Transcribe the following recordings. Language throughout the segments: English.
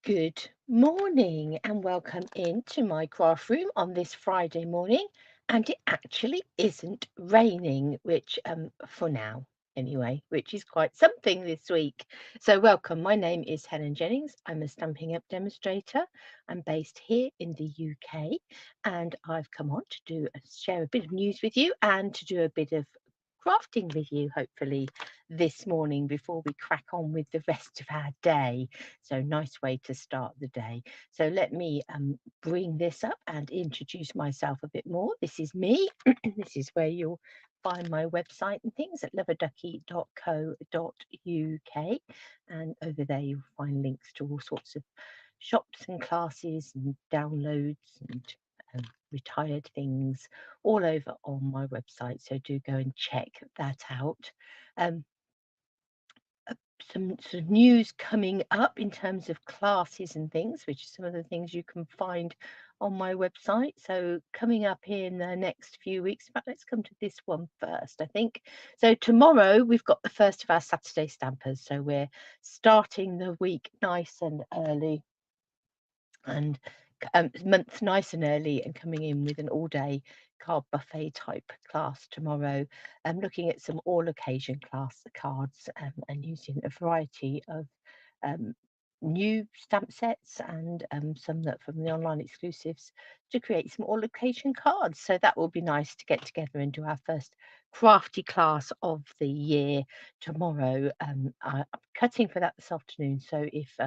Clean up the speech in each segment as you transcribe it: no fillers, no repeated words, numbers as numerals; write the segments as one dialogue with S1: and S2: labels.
S1: Good morning and welcome into my craft room on this Friday morning. And it actually isn't raining, which for now anyway, which is quite something this week. So welcome. My name is Helen Jennings. I'm a Stampin' Up demonstrator. I'm based here in the UK and I've come on to share a bit of news with you and to do a bit of crafting with you hopefully this morning before we crack on with the rest of our day. So nice way to start the day. So let me bring this up and introduce myself a bit more. This is me. This is where you'll find my website and things at lovaduckie.co.uk. And over there you'll find links to all sorts of shops and classes and downloads and retired things all over on my website. So do go and check that out. Um, some sort of news coming up in terms of classes and things, which are some of the things you can find on my website. So coming up in the next few weeks, but let's come to this one first, I think. So tomorrow we've got the first of our Saturday stampers. So we're starting the week nice and early and month nice and early and coming in with an all-day card buffet type class tomorrow. I'm looking at some all occasion class cards and using a variety of um, new stamp sets and some that from the online exclusives to create some all occasion cards. So that will be nice to get together and do our first crafty class of the year tomorrow. I'm cutting for that this afternoon. So if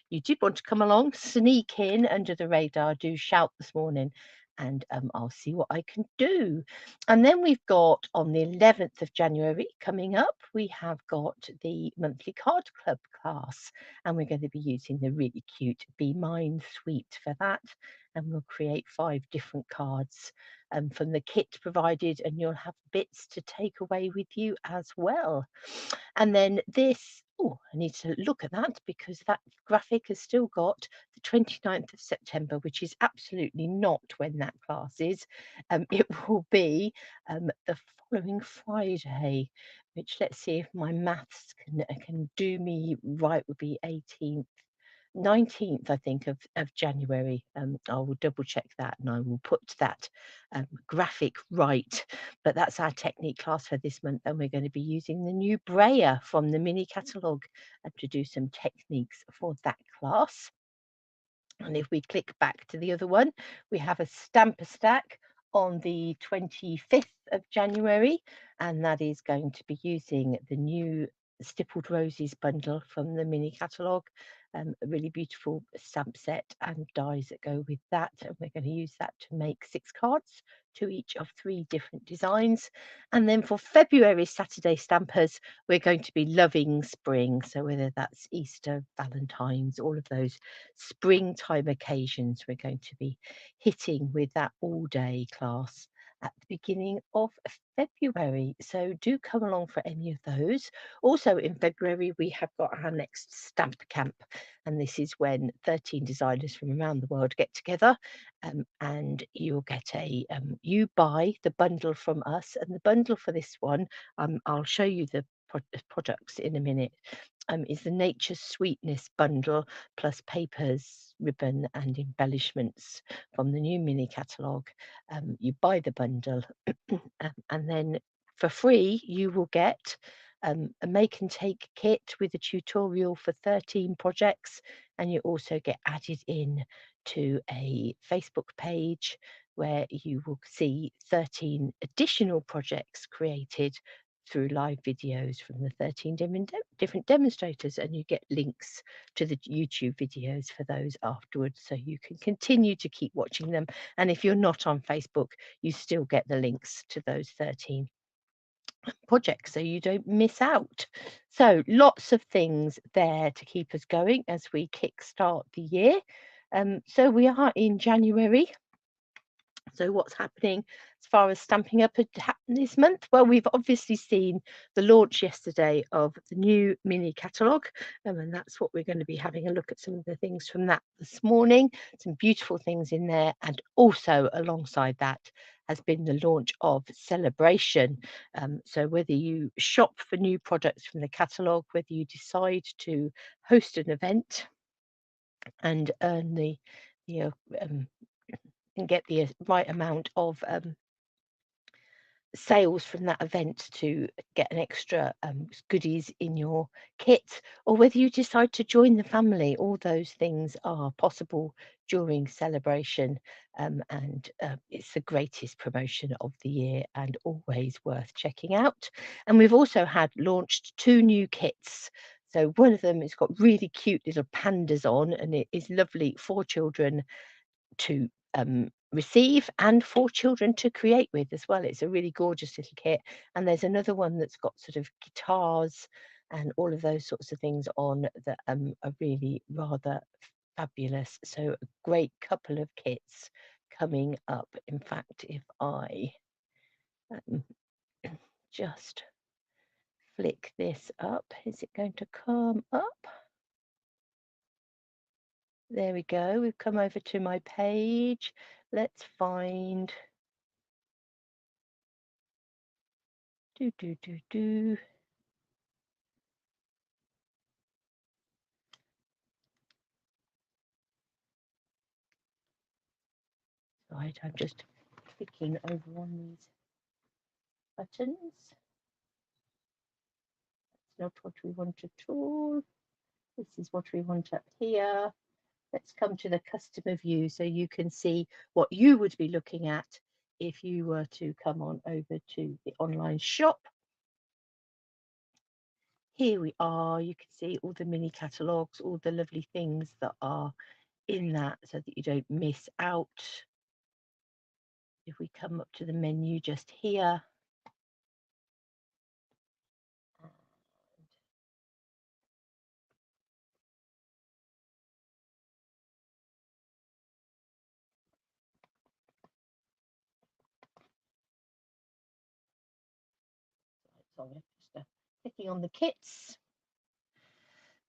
S1: you did want to come along, sneak in under the radar, do shout this morning and I'll see what I can do. And then we've got on the 11th of January coming up, we have got the monthly card club class and we're going to be using the really cute Be Mine suite for that. And we'll create 5 different cards from the kit provided and you'll have bits to take away with you as well. And then this, oh, I need to look at that because that graphic has still got the 29th of September, which is absolutely not when that class is. It will be the following Friday, which let's see if my maths can do me right, would be 18th. 19th, I think, of January. I will double check that and I will put that graphic right. But that's our technique class for this month. And we're going to be using the new brayer from the mini catalogue to do some techniques for that class. And if we click back to the other one, we have a stamper stack on the 25th of January, and that is going to be using the new Stippled Roses bundle from the mini catalogue. A really beautiful stamp set and dies that go with that. And we're going to use that to make 6 cards, 2 each of 3 different designs. And then for February Saturday stampers, we're going to be loving spring. So whether that's Easter, Valentine's, all of those springtime occasions, we're going to be hitting with that all day class at the beginning of February. So do come along for any of those. Also in February, we have got our next stamp camp, and this is when 13 designers from around the world get together and you'll get you buy the bundle from us, and the bundle for this one, I'll show you the products in a minute, is the Nature Sweetness bundle plus papers, ribbon and embellishments from the new mini catalogue. You buy the bundle and then for free you will get a make and take kit with a tutorial for 13 projects, and you also get added in to a Facebook page where you will see 13 additional projects created through live videos from the 13 different demonstrators, and you get links to the YouTube videos for those afterwards so you can continue to keep watching them. And if you're not on Facebook, you still get the links to those 13 projects so you don't miss out. So lots of things there to keep us going as we kickstart the year. So we are in January. So what's happening as far as Stamping Up had happened this month? Well, we've obviously seen the launch yesterday of the new mini catalogue, and that's what we're going to be having a look at some of the things from that this morning. Some beautiful things in there, and also alongside that has been the launch of Celebration. So whether you shop for new products from the catalogue, whether you decide to host an event, and earn the and get the right amount of sales from that event to get an extra goodies in your kit, or whether you decide to join the family. All those things are possible during celebration, and it's the greatest promotion of the year and always worth checking out. And we've also had launched 2 new kits. So one of them has got really cute little pandas on, and it is lovely for children to receive and for children to create with as well. It's a really gorgeous little kit. And there's another one that's got sort of guitars and all of those sorts of things on that are really rather fabulous. So a great couple of kits coming up. In fact, if I um, just flick this up, is it going to come up? There we go. We've come over to my page. Let's find do do do do. Right, I'm just clicking over on these buttons. That's not what we want at all. This is what we want up here. Let's come to the customer view so you can see what you would be looking at if you were to come on over to the online shop. Here we are. You can see all the mini catalogues, all the lovely things that are in that so that you don't miss out. If we come up to the menu just here, sorry, just clicking on the kits.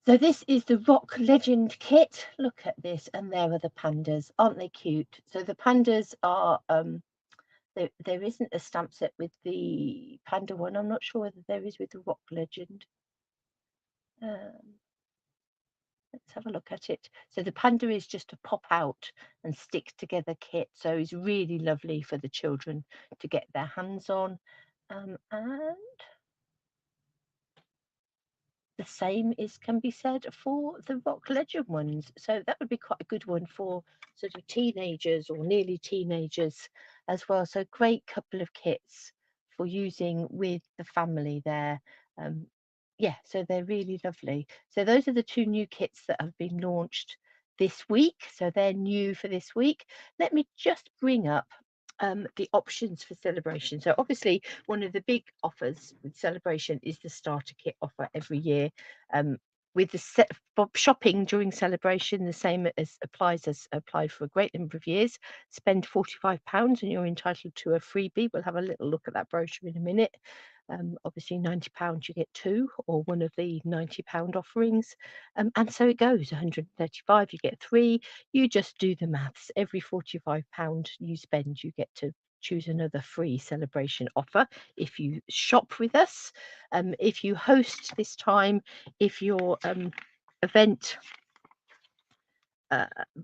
S1: So this is the Rock Legend kit. Look at this, and there are the pandas. Aren't they cute? So the pandas are there isn't a stamp set with the panda one. I'm not sure whether there is with the Rock Legend. Let's have a look at it. So the panda is just a pop out and stick together kit. So it's really lovely for the children to get their hands on. And the same can be said for the Rock Legend ones. So that would be quite a good one for sort of teenagers or nearly teenagers as well. So great couple of kits for using with the family there. Yeah, so they're really lovely. So those are the 2 new kits that have been launched this week. So they're new for this week. Let me just bring up the options for celebration. So obviously one of the big offers with celebration is the starter kit offer every year. With the shopping during celebration, the same as applied for a great number of years. Spend £45 and you're entitled to a freebie. We'll have a little look at that brochure in a minute. Obviously £90 you get 2 or one of the £90 offerings, and so it goes. 135 you get 3. You just do the maths. Every £45 you spend, you get to choose another free celebration offer if you shop with us. If you host this time, if your event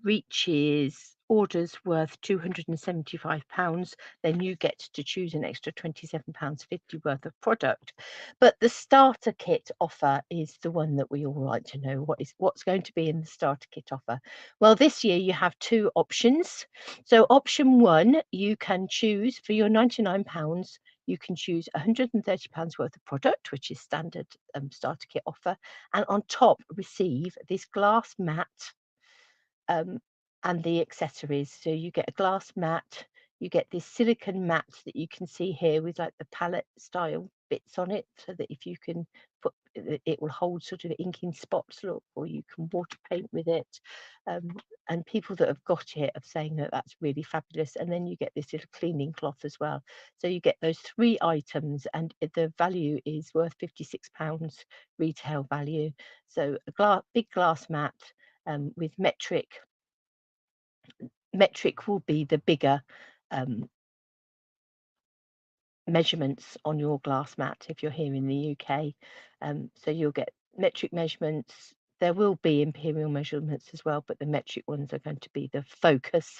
S1: reaches orders worth £275, then you get to choose an extra £27.50 worth of product. But the starter kit offer is the one that we all like to know. What's going to be in the starter kit offer? Well, this year you have 2 options. So option 1, you can choose for your £99. You can choose £130 worth of product, which is standard starter kit offer, and on top receive this glass mat um, and the accessories. So you get a glass mat, you get this silicone mat that you can see here with like the palette style bits on it, so that if you can put it will hold sort of inking spots, look, or you can water paint with it. And people that have got it are saying that that's really fabulous. And then you get this little cleaning cloth as well. So you get those 3 items, and the value is worth £56 retail value. So a big glass mat with metric will be the bigger measurements on your glass mat if you're here in the UK. So you'll get metric measurements. There will be imperial measurements as well, but the metric ones are going to be the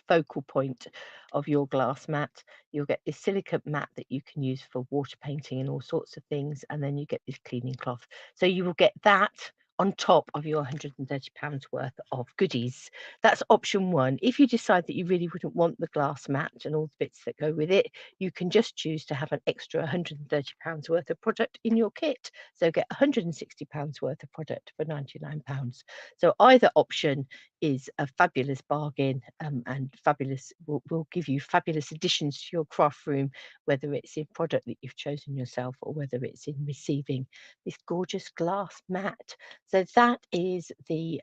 S1: focal point of your glass mat. You'll get this silicate mat that you can use for water painting and all sorts of things, and then you get this cleaning cloth. So you will get that on top of your £130 worth of goodies. That's option one. If you decide that you really wouldn't want the glass mat and all the bits that go with it, you can just choose to have an extra £130 worth of product in your kit. So get £160 worth of product for £99. So either option is a fabulous bargain, and fabulous will give you fabulous additions to your craft room, whether it's in product that you've chosen yourself or whether it's in receiving this gorgeous glass mat. So that is the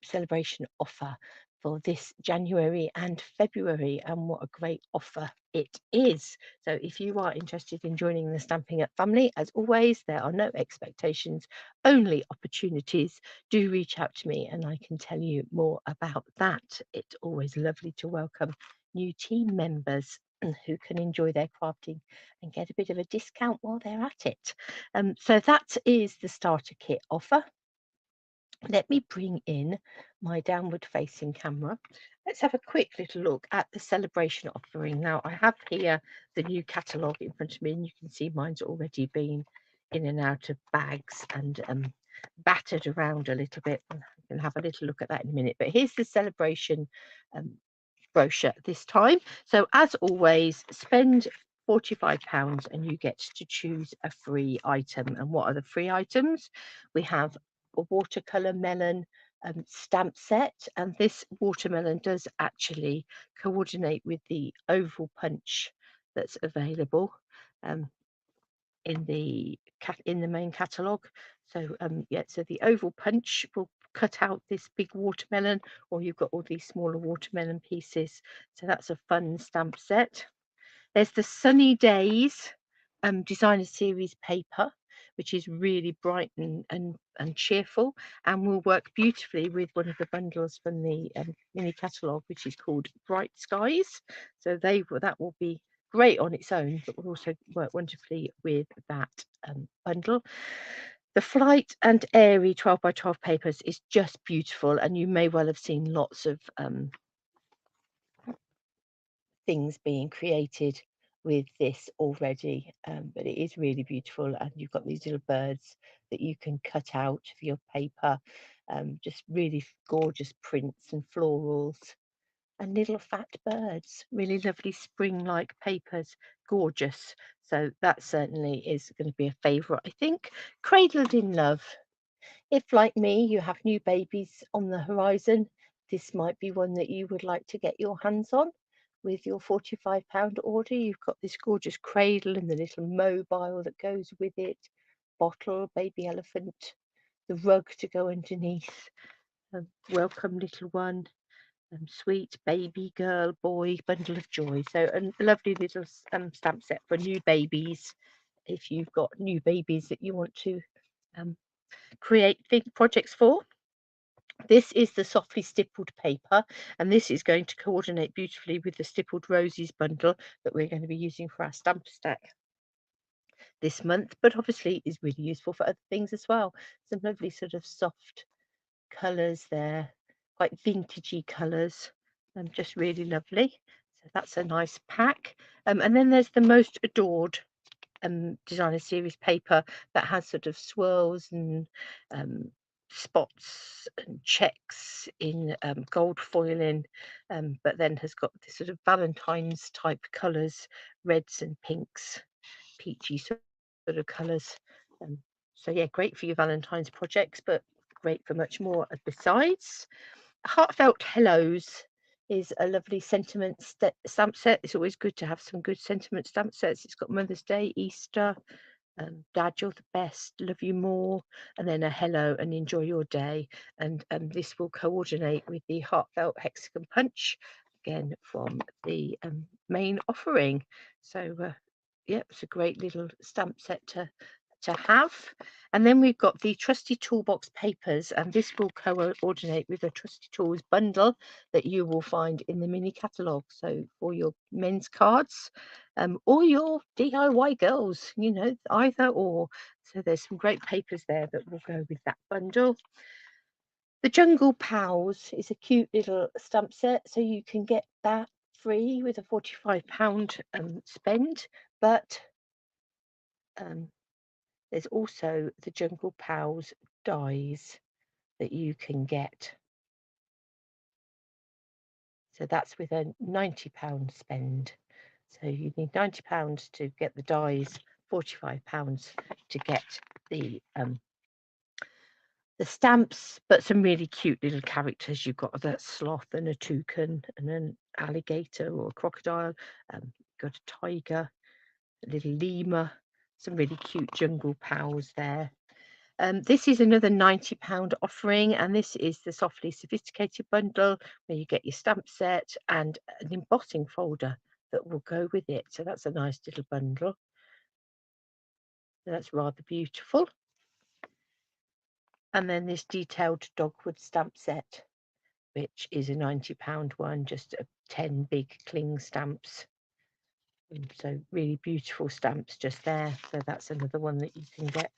S1: celebration offer for this January and February, and what a great offer it is. So if you are interested in joining the Stampin' Up family, as always, there are no expectations, only opportunities. Do reach out to me and I can tell you more about that. It's always lovely to welcome new team members who can enjoy their crafting and get a bit of a discount while they're at it. So that is the starter kit offer. Let me bring in my downward facing camera. Let's have a quick little look at the celebration offering. Now I have here the new catalogue in front of me, and you can see mine's already been in and out of bags and battered around a little bit. We can have a little look at that in a minute. But here's the celebration brochure this time. So as always, spend £45 and you get to choose a free item. And what are the free items? We have a watercolor melon stamp set, and this watermelon does actually coordinate with the oval punch that's available in the main catalogue. So yeah, so the oval punch will cut out this big watermelon, or you've got all these smaller watermelon pieces. So that's a fun stamp set. There's the Sunny Days designer series paper, which is really bright and cheerful, and will work beautifully with one of the bundles from the mini catalogue, which is called Bright Skies. So that will be great on its own, but will also work wonderfully with that bundle. The Flight and Airy 12 by 12 papers is just beautiful, and you may well have seen lots of things being created with this already, but it is really beautiful, and you've got these little birds that you can cut out for your paper, just really gorgeous prints and florals and little fat birds, really lovely spring-like papers, gorgeous. So that certainly is going to be a favourite, I think. Cradled in Love. If, like me, you have new babies on the horizon, this might be one that you would like to get your hands on. With your £45 order, you've got this gorgeous cradle and the little mobile that goes with it, bottle, baby elephant, the rug to go underneath, welcome little one, sweet baby, girl, boy, bundle of joy. So a lovely little stamp set for new babies. If you've got new babies that you want to create big projects for. This is the softly stippled paper, and this is going to coordinate beautifully with the stippled roses bundle that we're going to be using for our stamp stack this month, but obviously is really useful for other things as well. Some lovely sort of soft colours there, quite vintagey colours, just really lovely. So that's a nice pack. And then there's the Most Adored designer series paper that has sort of swirls and spots and checks in gold foiling, but then has got this sort of Valentine's type colours, reds and pinks, peachy sort of colours. So yeah, great for your Valentine's projects, but great for much more besides. Heartfelt Hellos is a lovely sentiment stamp set. It's always good to have some good sentiment stamp sets. It's got Mother's Day, Easter, Dad, you're the best, love you more, and then a hello and enjoy your day. And this will coordinate with the Heartfelt Hexagon Punch, again from the main offering. So yeah, it's a great little stamp set to have. And then we've got the Trusty Toolbox papers, and this will coordinate with a Trusty Tools bundle that you will find in the mini catalogue. So for your men's cards or your DIY girls, you know, either or. So there's some great papers there that will go with that bundle. The Jungle Pals is a cute little stamp set, so you can get that free with a £45 spend. But there's also the Jungle Pals dies that you can get. So that's with a £90 spend. So you need £90 to get the dies, £45 to get the stamps, but some really cute little characters. You've got a sloth and a toucan and an alligator or a crocodile. Got a tiger, a little lemur, some really cute jungle pals there. This is another £90 offering, and this is the Softly Sophisticated bundle where you get your stamp set and an embossing folder that will go with it. So that's a nice little bundle. That's rather beautiful. And then this detailed dogwood stamp set, which is a £90 one, just 10 big cling stamps. So really beautiful stamps just there. So that's another one that you can get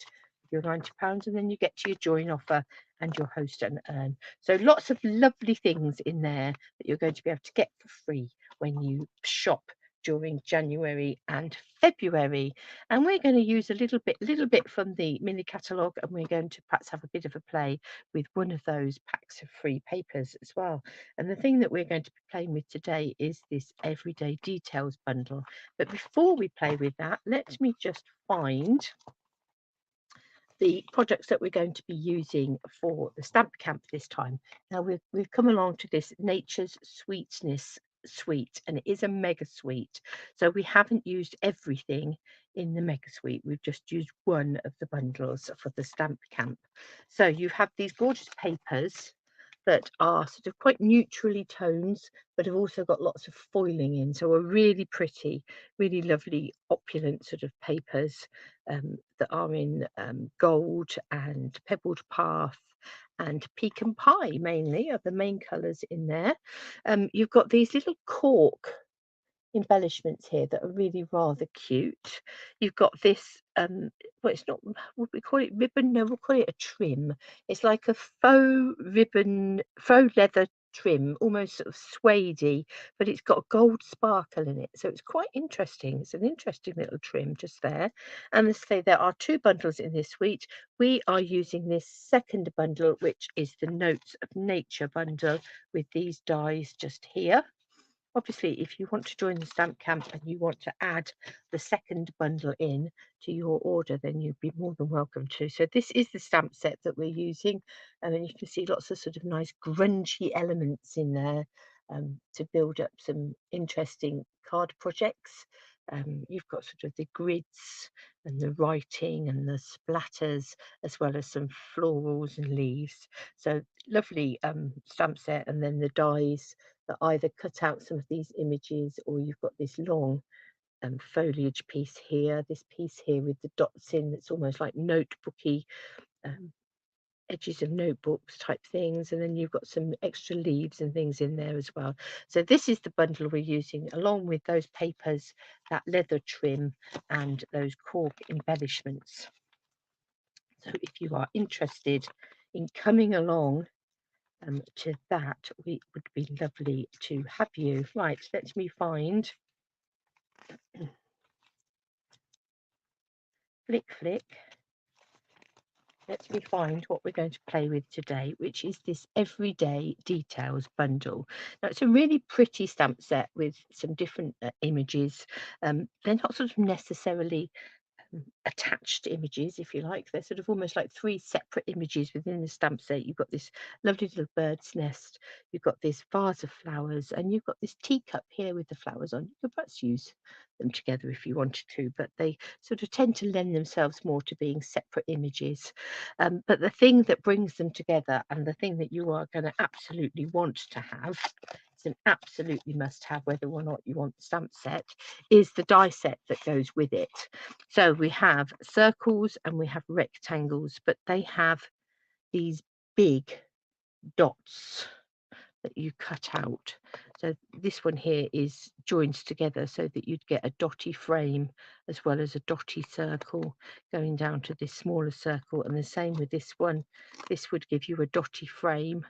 S1: your £90, and then you get to your join offer and your host and earn. So lots of lovely things in there that you're going to be able to get for free when you shop during January and February. And we're going to use a little bit from the mini catalogue, and we're going to perhaps have a bit of a play with one of those packs of free papers as well. And the thing that we're going to be playing with today is this Everyday Details bundle. But before we play with that, let me just find the projects that we're going to be using for the stamp camp this time. Now we've come along to this Nature's Sweetness suite, and it is a mega suite. So we haven't used everything in the mega suite. We've just used one of the bundles for the stamp camp. So you have these gorgeous papers that are sort of quite neutrally tones, but have also got lots of foiling in. So are really pretty, really lovely, opulent sort of papers that are in gold and pebbled path and pecan pie mainly are the main colours in there. You've got these little cork embellishments here that are really rather cute. You've got this well, it's not, would we call it ribbon? No, we'll call it a trim. It's like a faux ribbon, faux leather trim, almost sort of suede-y, but it's got a gold sparkle in it, so it's quite interesting. It's an interesting little trim just there. And as I say, there are two bundles in this suite. We are using this second bundle, which is the Notes of Nature bundle with these dies just here. Obviously, if you want to join the stamp camp and you want to add the second bundle in to your order, then you'd be more than welcome to. So this is the stamp set that we're using, and then you can see lots of sort of nice grungy elements in there to build up some interesting card projects. You've got sort of the grids and the writing and the splatters, as well as some florals and leaves. So lovely stamp set, and then the dies that either cut out some of these images, or you've got this long foliage piece here, this piece here with the dots in, that's almost like notebooky edges of notebooks type things, and then you've got some extra leaves and things in there as well. So this is the bundle we're using, along with those papers, that leather trim, and those cork embellishments. So if you are interested in coming along to that, it would be lovely to have you. Right, let me find flick. Let me find what we're going to play with today, which is this Everyday Details bundle. Now, it's a really pretty stamp set with some different images. They're not sort of necessarily attached images, if you like. They're sort of almost like three separate images within the stamp set. You've got this lovely little bird's nest, you've got this vase of flowers, and you've got this teacup here with the flowers on. You could perhaps use them together if you wanted to, but they sort of tend to lend themselves more to being separate images. But the thing that brings them together, and the thing that you are going to absolutely want to have, it's an absolutely must have whether or not you want the stamp set, is the die set that goes with it. So we have circles and we have rectangles, but they have these big dots that you cut out. So this one here is joins together so that you'd get a dotty frame as well as a dotty circle going down to this smaller circle, and the same with this one. This would give you a dotty frame,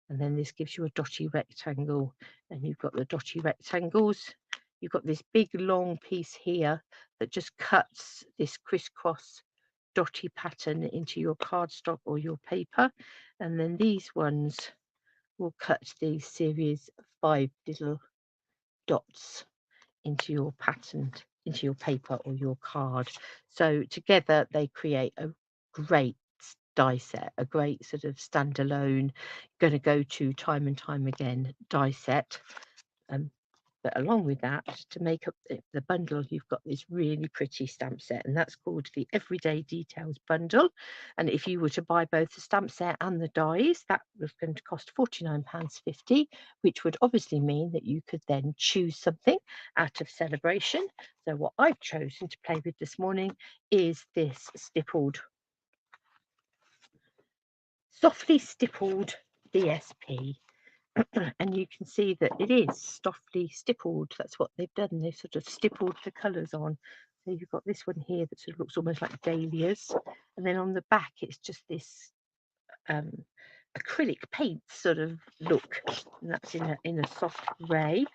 S1: and then this gives you a dotty rectangle, and you've got the dotty rectangles. You've got this big long piece here that just cuts this crisscross dotty pattern into your cardstock or your paper, and then these ones will cut these series of 5 little dots into your pattern, into your paper or your card. So together they create a great die set, a great sort of standalone, going to go to time and time again die set. But along with that, to make up the bundle, you've got this really pretty stamp set, and that's called the Everyday Details Bundle. And if you were to buy both the stamp set and the dies, that was going to cost £49.50, which would obviously mean that you could then choose something out of Celebration. So what I've chosen to play with this morning is this softly stippled DSP. And you can see that it is softly stippled. That's what they've done. They've sort of stippled the colours on. So you've got this one here that sort of looks almost like dahlias, and then on the back it's just this acrylic paint sort of look, and that's in a soft grey.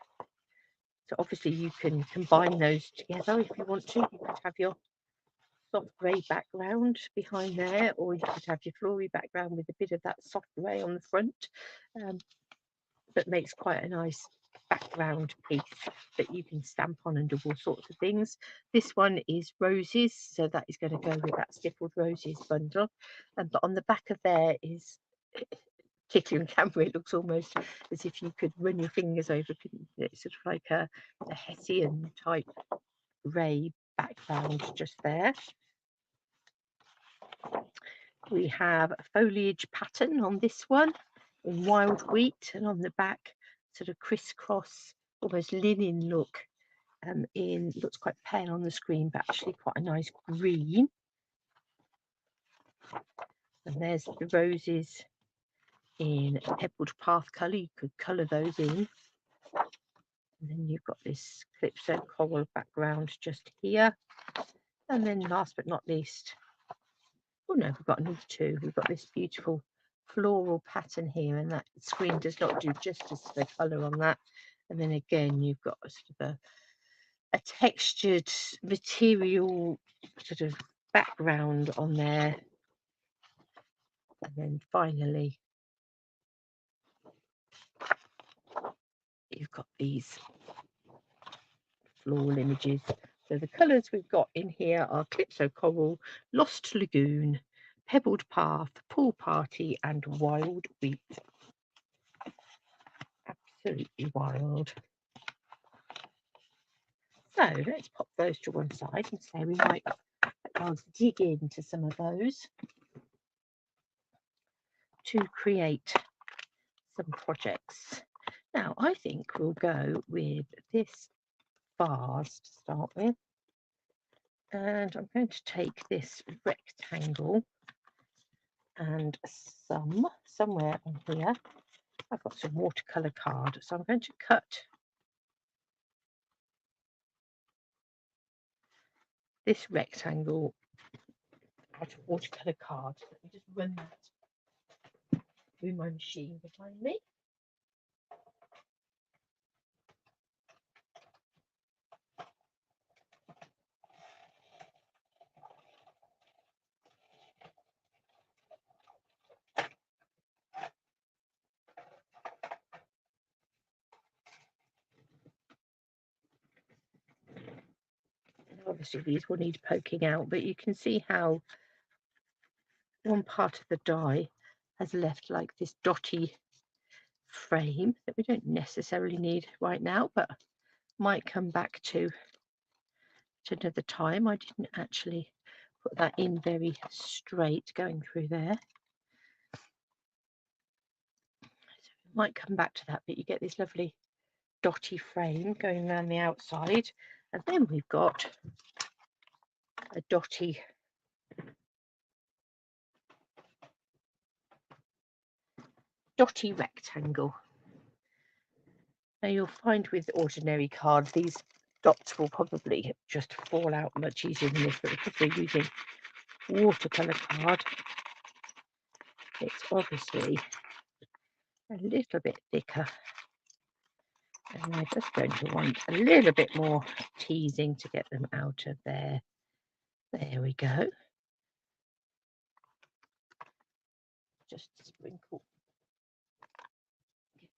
S1: So obviously you can combine those together if you want to. You could have your soft grey background behind there, or you could have your floral background with a bit of that soft grey on the front. That makes quite a nice background piece that you can stamp on and do all sorts of things. This one is roses, so that is going to go with that stippled roses bundle. But on the back of there is, particularly on camera, it looks almost as if you could run your fingers over. It's sort of like a Hessian type grey background just there. We have a foliage pattern on this one in wild wheat, and on the back sort of crisscross, almost linen look. Looks quite pale on the screen, but actually quite a nice green. And there's the roses in a pebbled path colour. You could colour those in. And then you've got this Calypso coral background just here. And then last but not least, oh no, we've got another two. We've got this beautiful floral pattern here, and that screen does not do justice to the colour on that. And then again, you've got sort of a textured material sort of background on there. And then finally, you've got these floral images. So the colours we've got in here are Calypso Coral, Lost Lagoon, Pebbled Path, Pool Party, and Wild Wheat. Absolutely wild. So let's pop those to one side and say we might dig into some of those to create some projects. Now I think we'll go with this vase to start with, and I'm going to take this rectangle and somewhere on here I've got some watercolor card, so I'm going to cut this rectangle out of watercolor card. Let me just run that through my machine behind me. Obviously these will need poking out, but you can see how one part of the die has left like this dotty frame that we don't necessarily need right now, but might come back to another time. I didn't actually put that in very straight going through there, so might come back to that, but you get this lovely dotty frame going around the outside, and then we've got a dotty rectangle. Now you'll find with ordinary cards, these dots will probably just fall out much easier than this, but because we're using watercolour card, it's obviously a little bit thicker, and we're just going to want a little bit more teasing to get them out of there. There we go. Just sprinkle, get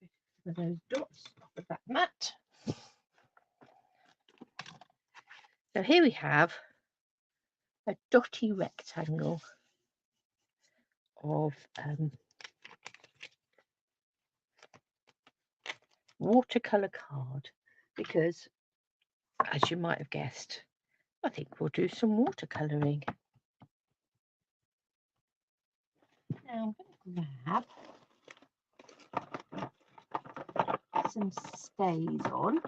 S1: rid of those dots off of that mat. So here we have a dotty rectangle of watercolour card, because as you might have guessed, I think we'll do some watercolouring. Now I'm going to grab some stays on.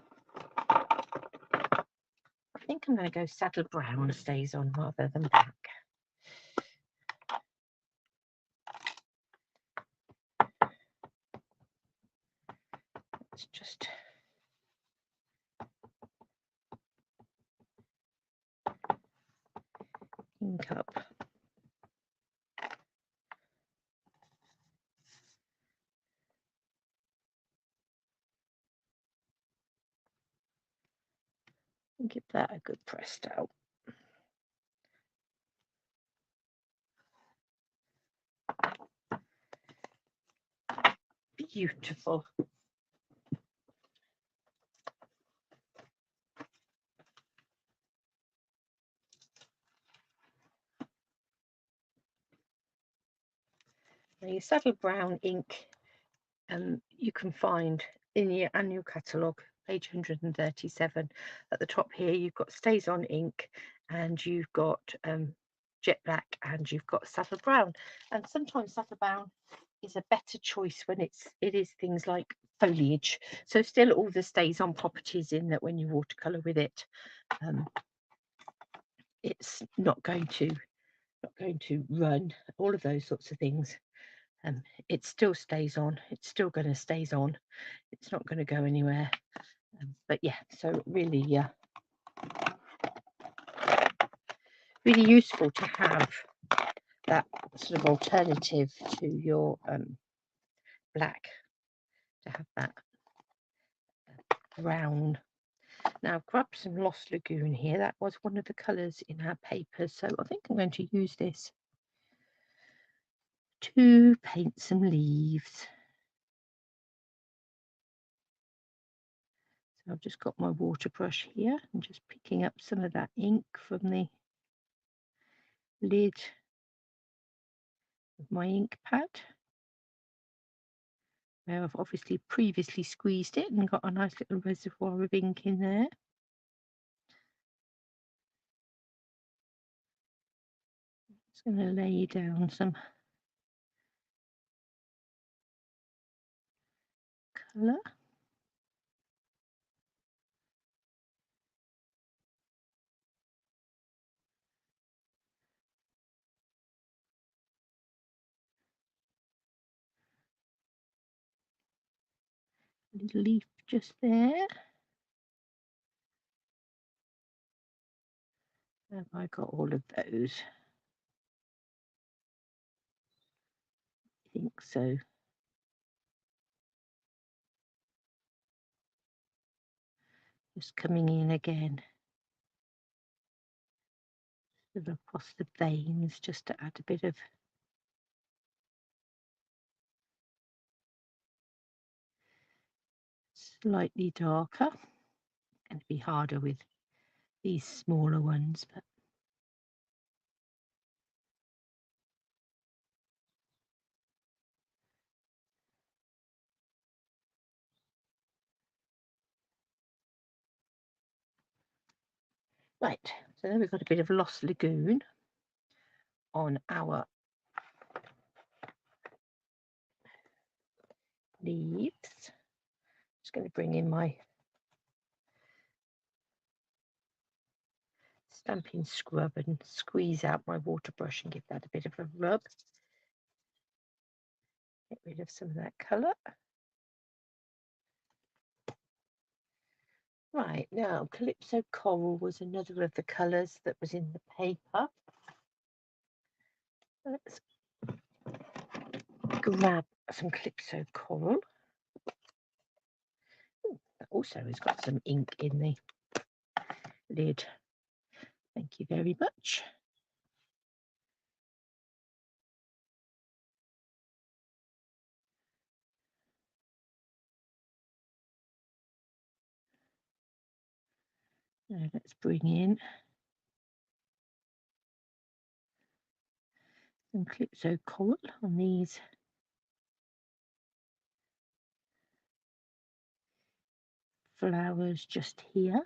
S1: I think I'm going to go saddle brown stays on rather than black. Let's just ink up and give that a good pressed out. Beautiful. Now your saddle brown ink you can find in your annual catalogue, page 137. At the top here you've got stays on ink, and you've got jet black, and you've got saddle brown. And sometimes saddle brown is a better choice when it is things like foliage, so still all the stays on properties in that when you watercolor with it, it's not going to run, all of those sorts of things. It still stays on, it's still going to stays on, it's not going to go anywhere. But yeah, so really really useful to have that sort of alternative to your black, to have that brown. Now I've grabbed some Lost Lagoon here. That was one of the colours in our paper, so I think I'm going to use this to paint some leaves. So I've just got my water brush here and just picking up some of that ink from the lid of my ink pad, where I've obviously previously squeezed it and got a nice little reservoir of ink in there. Just going to lay down some colour. Little leaf just there. Have I got all of those? I think so. Just coming in again, sort of across the veins, just to add a bit of slightly darker. Going to be harder with these smaller ones, but right. So then we've got a bit of Lost Lagoon on our leaves. Just going to bring in my stamping scrub and squeeze out my water brush and give that a bit of a rub. Get rid of some of that colour. Right, now Calypso Coral was another of the colours that was in the paper. Let's grab some Calypso Coral. Ooh, that also has got some ink in the lid. Thank you very much. Now let's bring in some Calypso Coral on these flowers just here.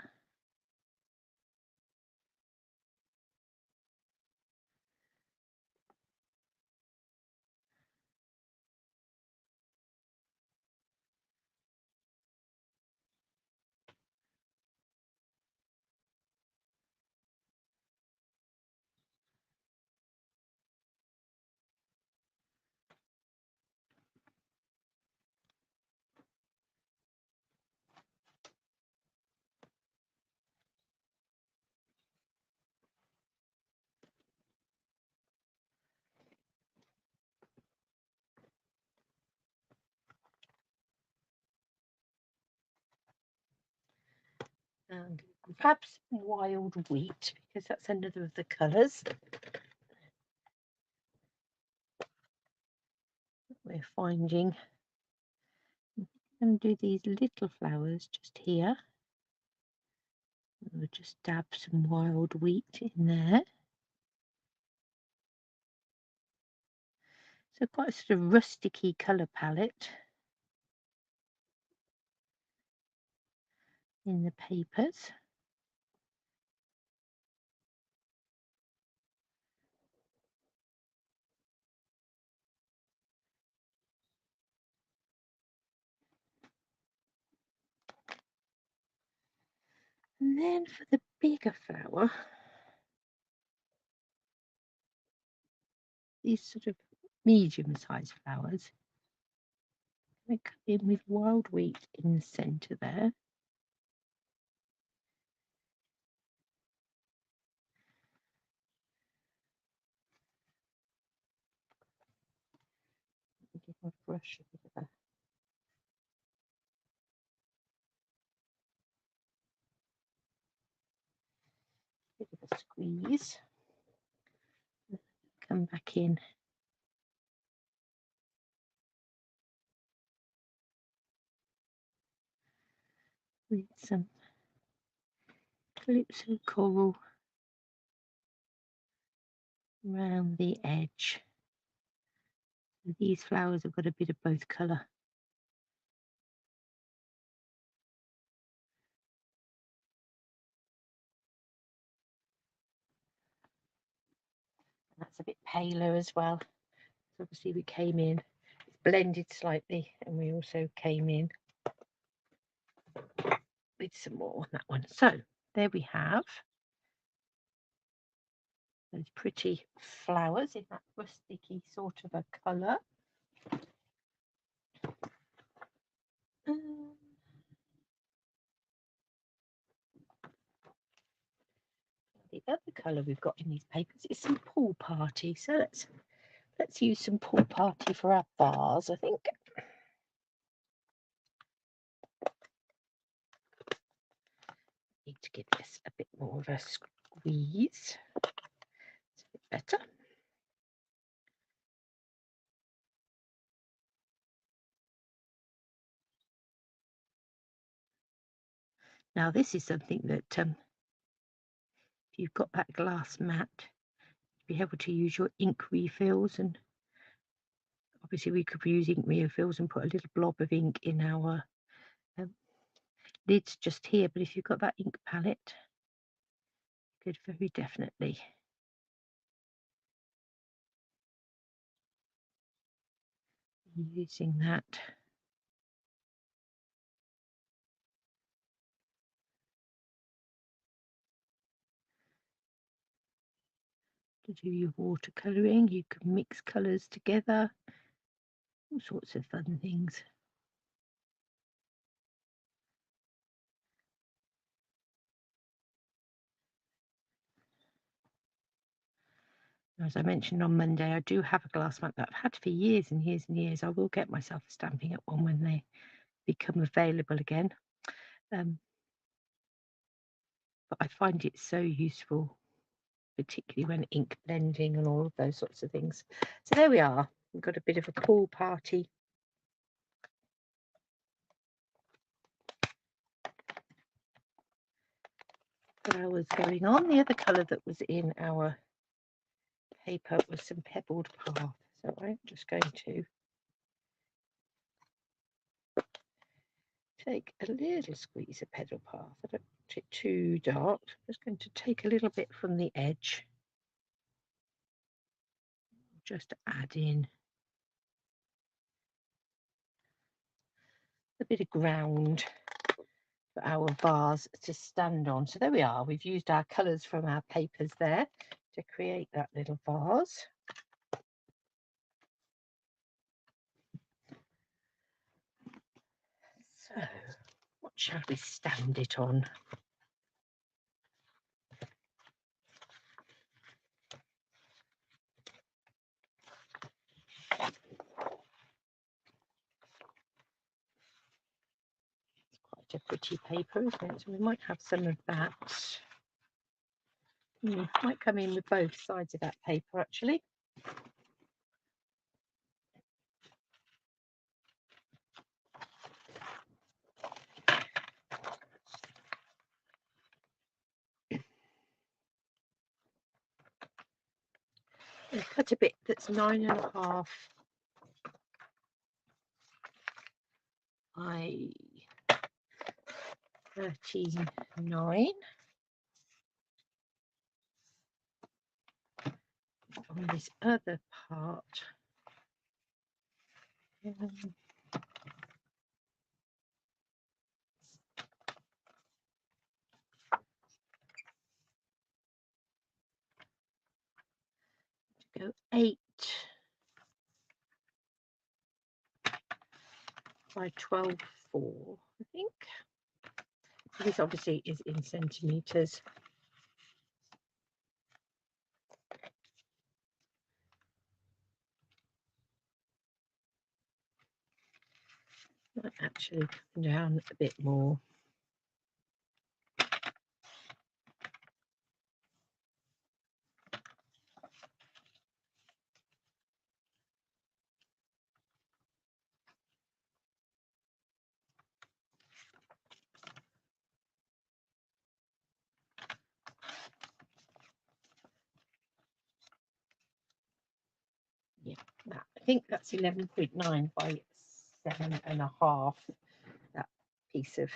S1: And perhaps wild wheat, because that's another of the colours we're finding. And do these little flowers just here. We'll just dab some wild wheat in there. So quite a sort of rusticy colour palette in the papers. And then for the bigger flower, these sort of medium-sized flowers, they come in with wild wheat in the centre there. Give my brush a bit of a squeeze. Come back in with some Calypso Coral around the edge. These flowers have got a bit of both colour. That's a bit paler as well. So obviously we came in, it's blended slightly, and we also came in with some more on that one. So there we have those pretty flowers in that rusticy sort of a colour. The other colour we've got in these papers is some Pool Party. So let's use some Pool Party for our vase, I think. Need to give this a bit more of a squeeze. It's a bit better. Now this is something that if you've got that glass mat, you'll be able to use your ink refills, and obviously we could use ink refills and put a little blob of ink in our lids just here, but if you've got that ink palette, you could very definitely be using that. To do your watercolouring, you can mix colours together, all sorts of fun things. As I mentioned on Monday, I do have a glass mat that I've had for years and years and years. I will get myself a Stampin' Up one when they become available again. But I find it so useful, particularly when ink blending and all of those sorts of things. So there we are. We've got a bit of a pool party. Flowers going on. The other colour that was in our paper was some pebbled path. So I'm just going to take a little squeeze of pebbled path. I don't want it too dark. I'm just going to take a little bit from the edge. Just add in a bit of ground for our vase to stand on. So there we are. We've used our colours from our papers there to create that little vase. So what shall we stand it on? It's quite a pretty paper, isn't it? So we might have some of that. Might come in with both sides of that paper actually. And cut a bit that's 9.5 by 39 on this other part. Go 8 by 12.4, I think. This obviously is in centimetres. Might actually come down a bit more. Yeah, that, I think that's 11.9 by 7.5. That piece of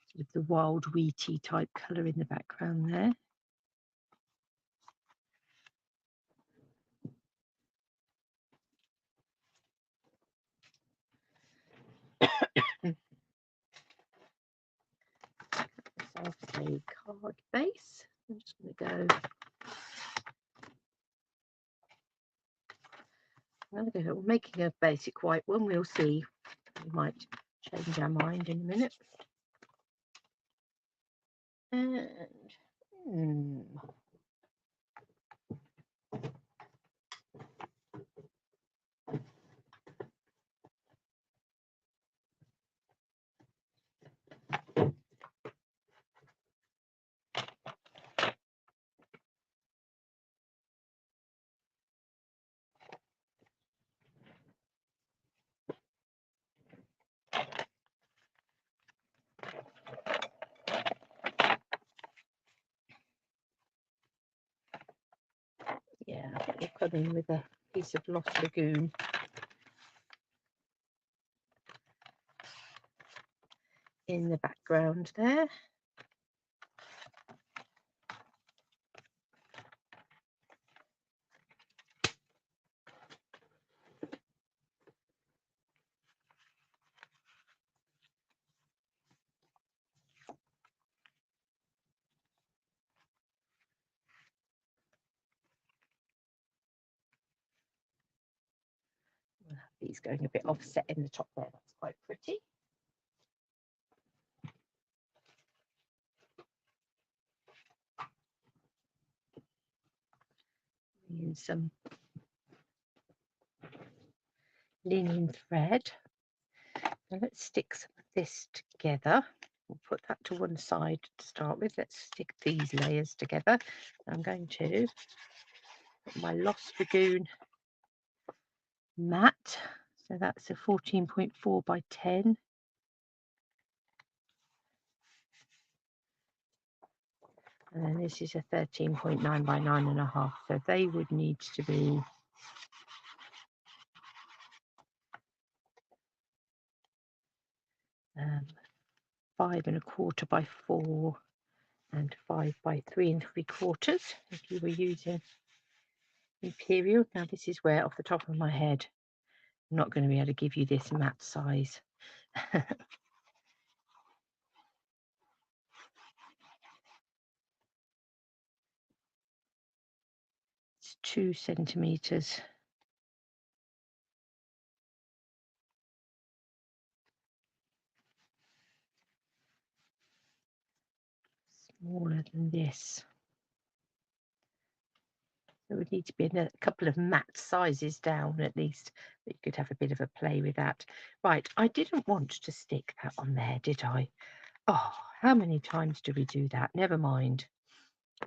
S1: sort of the wild wheaty type colour in the background there. Myself a card base. I'm just going to go. We're making a basic white one. We'll see. We might change our mind in a minute. And yeah, I think we'll come in with a piece of Lost Lagoon. In the background there. We'll have these going a bit offset in the top there. That's quite pretty. Use some linen thread. Now let's stick some of this together. We'll put that to one side to start with. Let's stick these layers together. I'm going to put my Lost Lagoon mat. So that's a 14.4 by 10. And then this is a 13.9 by 9.5. So they would need to be 5 1/4 by 4 and 5 by 3 3/4 if you were using Imperial. Now this is where off the top of my head I'm not going to be able to give you this mat size. It's 2 centimeters. Smaller than this. There would need to be a couple of mat sizes down at least, but you could have a bit of a play with that. Right, I didn't want to stick that on there, did I? Oh, how many times do we do that? Never mind.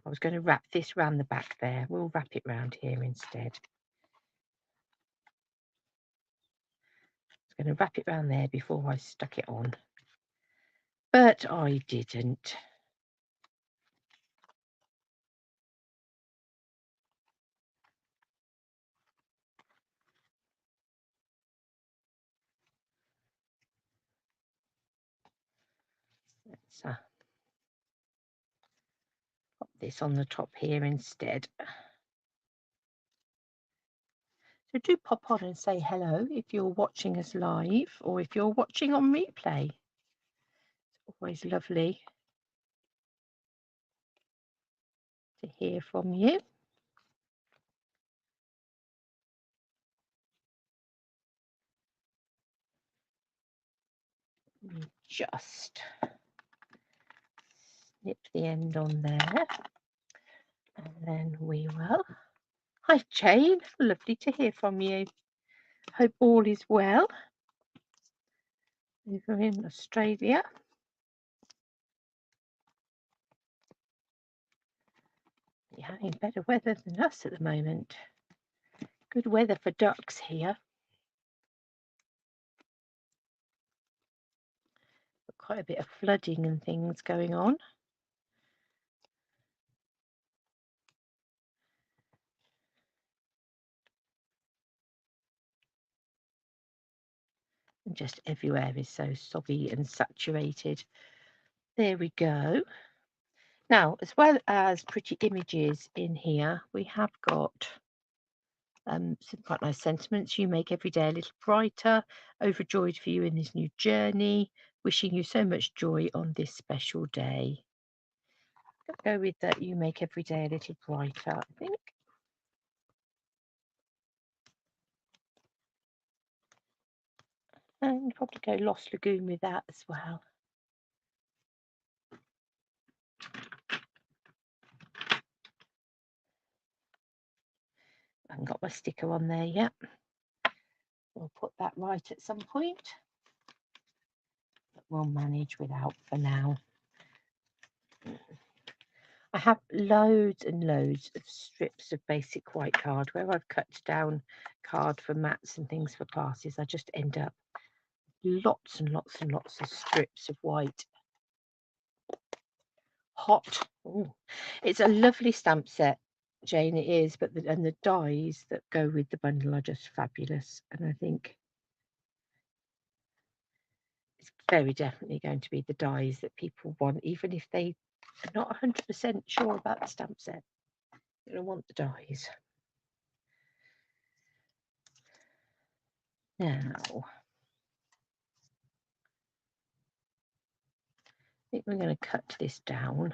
S1: I was going to wrap this round the back there. We'll wrap it round here instead. I was going to wrap it round there before I stuck it on, but I didn't. Let's pop this on the top here instead. So do pop on and say hello if you're watching us live or if you're watching on replay. It's always lovely to hear from you. Just snip the end on there and then we will. Hi Jane, lovely to hear from you. Hope all is well over in Australia. You're having better weather than us at the moment. Good weather for ducks here. Quite a bit of flooding and things going on. And just everywhere is so soggy and saturated. There we go. Now, as well as pretty images in here, we have got some quite nice sentiments. You make every day a little brighter, overjoyed for you in this new journey, wishing you so much joy on this special day. I'll go with that. You make every day a little brighter, I think. And probably go Lost Lagoon with that as well. I haven't got my sticker on there yet. We'll put that right at some point, but we'll manage without for now. I have loads and loads of strips of basic white card where I've cut down card for mats and things for classes. I just end up lots and lots and lots of strips of white. Hot. Ooh. It's a lovely stamp set, Jane, it is, but the dies that go with the bundle are just fabulous, and I think it's very definitely going to be the dies that people want, even if they are not 100% sure about the stamp set. You're going to want the dies. Now, I think we're going to cut this down.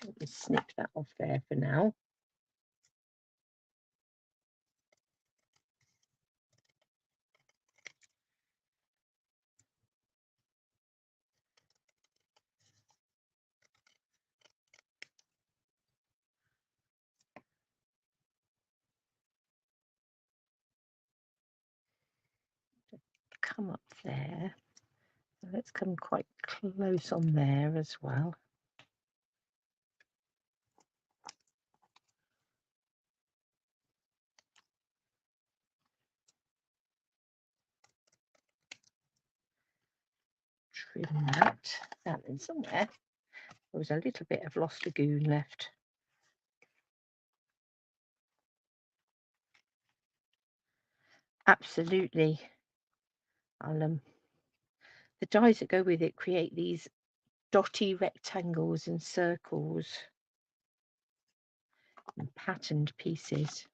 S1: Let me snip that off there for now. come up there. So let's come quite close on there as well. Trim that. Now then, somewhere there was a little bit of Lost Lagoon left. Absolutely. I'll the dies that go with it create these dotty rectangles and circles and patterned pieces.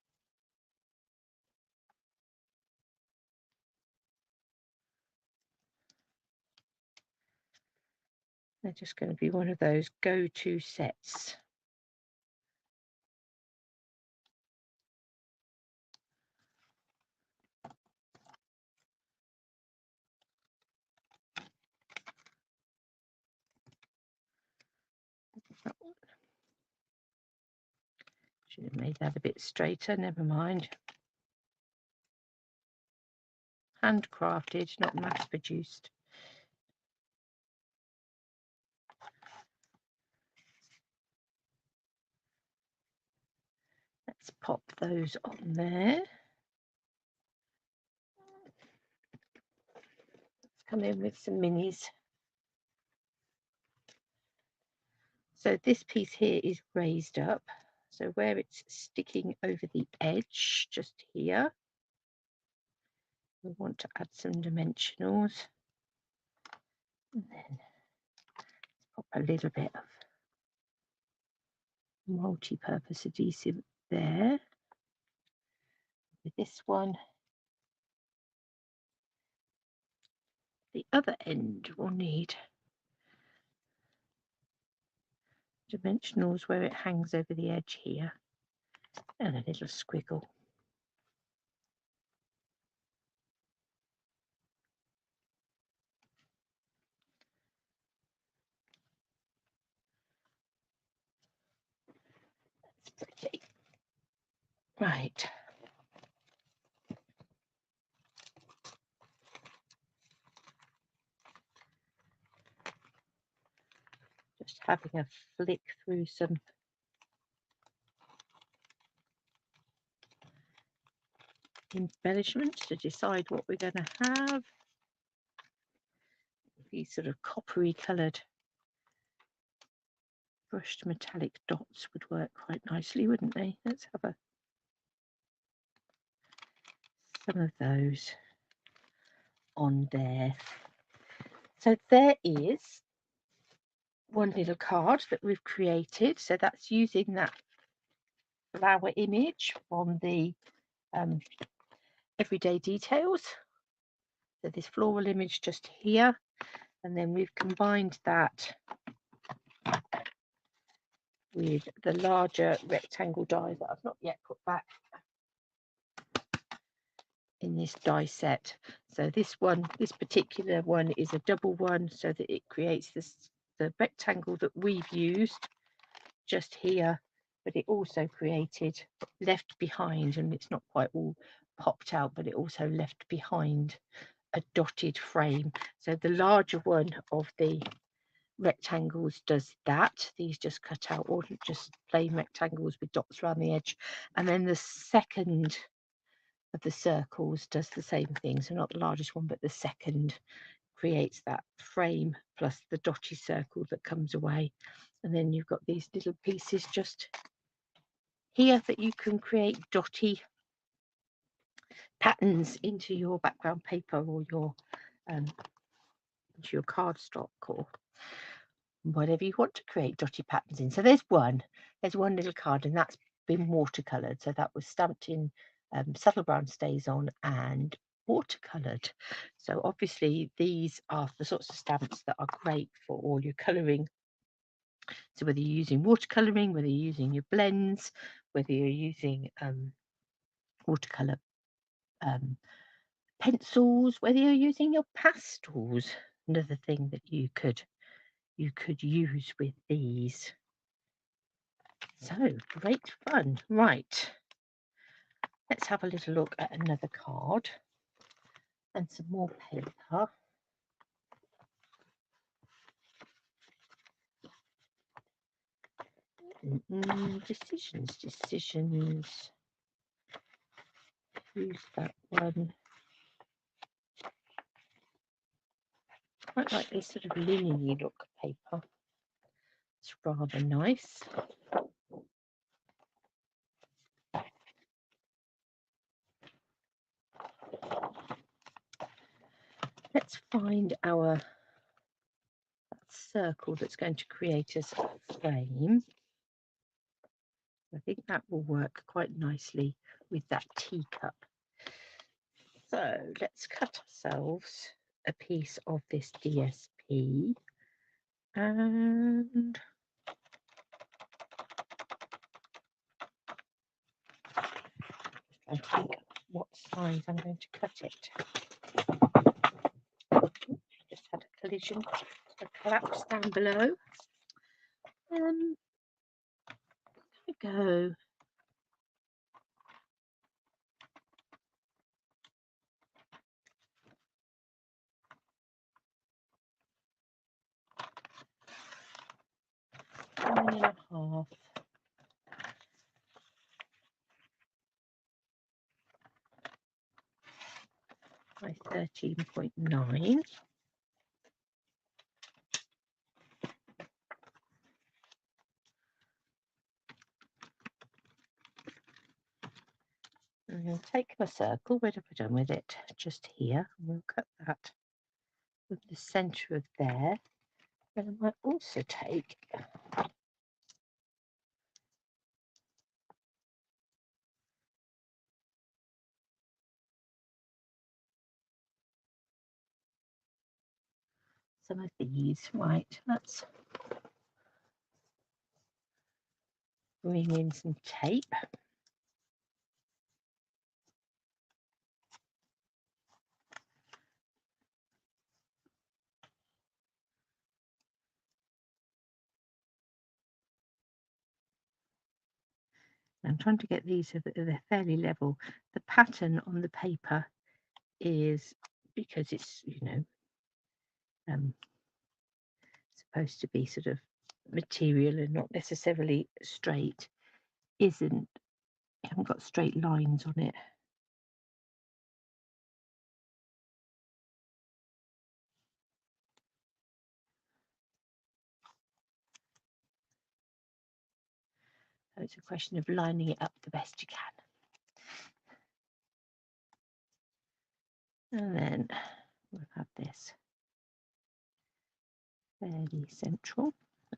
S1: They're just going to be one of those go-to sets. Should have made that a bit straighter, never mind. Handcrafted, not mass produced. Let's pop those on there. Let's come in with some minis. So this piece here is raised up. So where it's sticking over the edge, just here, we want to add some dimensionals. And then pop a little bit of multi-purpose adhesive there. With this one, the other end will need dimensionals where it hangs over the edge here, and a little squiggle. That's pretty. Right. Just having a flick through some embellishments to decide what we're going to have. These sort of coppery coloured brushed metallic dots would work quite nicely, wouldn't they? Let's have some of those on there. So there is one little card that we've created. So that's using that flower image from the Everyday Details. So this floral image just here, and then we've combined that with the larger rectangle die that I've not yet put back in this die set. So this particular one is a double one, so that it creates the rectangle that we've used just here, but it also created left behind, and it's not quite all popped out, but it also left behind a dotted frame. So the larger one of the rectangles does that. These just cut out or just plain rectangles with dots around the edge, and then the second of the circles does the same thing. So not the largest one, but the second creates that frame plus the dotty circle that comes away. And then you've got these little pieces just here that you can create dotty patterns into your background paper or your into your cardstock or whatever you want to create dotty patterns in. So there's one little card, and that's been watercolored. So that was stamped in subtle brown stays on and watercolored. So obviously these are the sorts of stamps that are great for all your coloring. So whether you're using watercoloring, whether you're using your blends, whether you're using watercolor pencils, whether you're using your pastels, another thing that you could use with these. So great fun. Right, let's have a little look at another card. and some more paper. Decisions. Use that one. Quite like this sort of linen-y look paper. It's rather nice. Let's find our circle that's going to create us a frame. I think that will work quite nicely with that teacup. So let's cut ourselves a piece of this DSP, and I think what size I'm going to cut it. Just had a collision, a collapse down below. There we go. One and a half. By 13.9. I'm going to take my circle. Where have I done with it? Just here. We'll cut that with the centre of there. And I might also take some of these. Right, let's bring in some tape. I'm trying to get these so that they're fairly level. The pattern on the paper is, because it's, you know, supposed to be sort of material and not necessarily straight, I haven't got straight lines on it. So it's a question of lining it up the best you can. And then we'll have this fairly central.